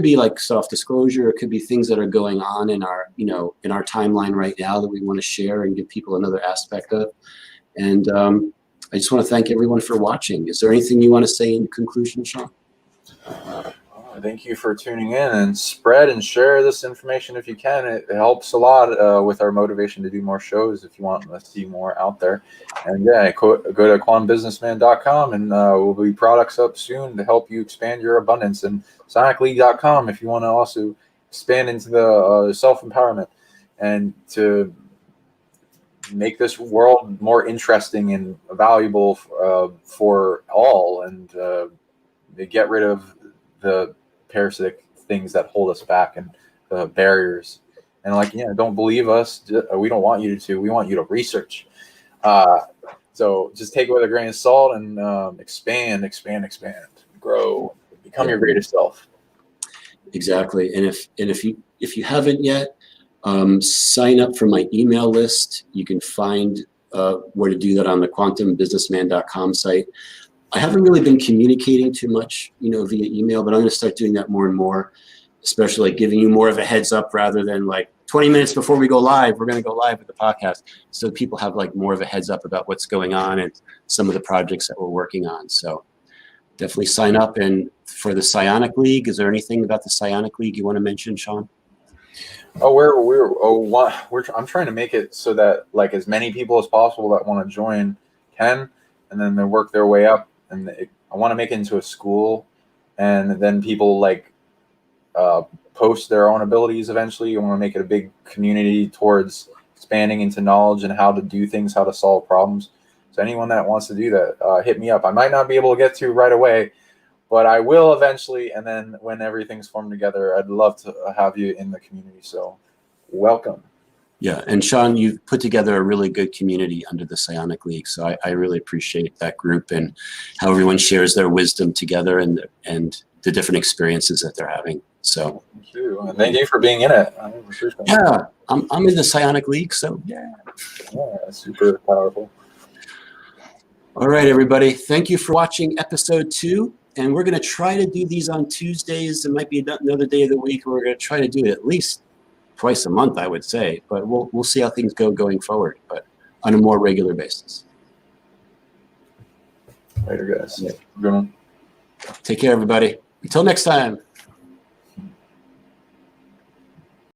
[SPEAKER 2] be like soft disclosure, it could be things that are going on in our timeline right now that we want to share and give people another aspect of. And I just want to thank everyone for watching. Is there anything you want to say in conclusion, Sean?
[SPEAKER 3] Thank you for tuning in, and spread and share this information if you can. It helps a lot with our motivation to do more shows if you want to see more out there. And yeah, go to quantumbusinessman.com, and we'll be products up soon to help you expand your abundance. And PsionicLeague.com if you want to also expand into the self-empowerment and to make this world more interesting and valuable for all, and get rid of the parasitic things that hold us back and the barriers. And don't believe us. We don't want you to. We want you to research. So just take it with a grain of salt and expand, grow, become your greatest self.
[SPEAKER 2] Exactly. And if you haven't yet, sign up for my email list. You can find where to do that on the quantumbusinessman.com site. I haven't really been communicating too much, via email, but I'm going to start doing that more and more, especially giving you more of a heads up rather than 20 minutes before we go live, we're going to go live with the podcast. So people have more of a heads up about what's going on and some of the projects that we're working on. So definitely sign up. And for the Psionic League, is there anything about the Psionic League you want to mention, Sean?
[SPEAKER 3] I'm trying to make it so that as many people as possible that want to join can, and then they work their way up. And I want to make it into a school, and then people post their own abilities eventually. I want to make it a big community towards expanding into knowledge and how to do things, how to solve problems. So anyone that wants to do that, hit me up. I might not be able to get to right away, but I will eventually. And then when everything's formed together, I'd love to have you in the community. So welcome.
[SPEAKER 2] Yeah, and Sean, you've put together a really good community under the Psionic League. So I really appreciate that group and how everyone shares their wisdom together and the different experiences that they're having. So
[SPEAKER 3] thank you, and thank you for being in it.
[SPEAKER 2] Yeah, I'm in the Psionic League, so
[SPEAKER 3] yeah, super powerful.
[SPEAKER 2] All right, everybody, thank you for watching episode 2, and we're going to try to do these on Tuesdays. It might be another day of the week. We're going to try to do it at least twice a month, I would say, but we'll see how things go going forward, but on a more regular basis.
[SPEAKER 3] Later, guys. Yeah.
[SPEAKER 2] Take care, everybody. Until next time.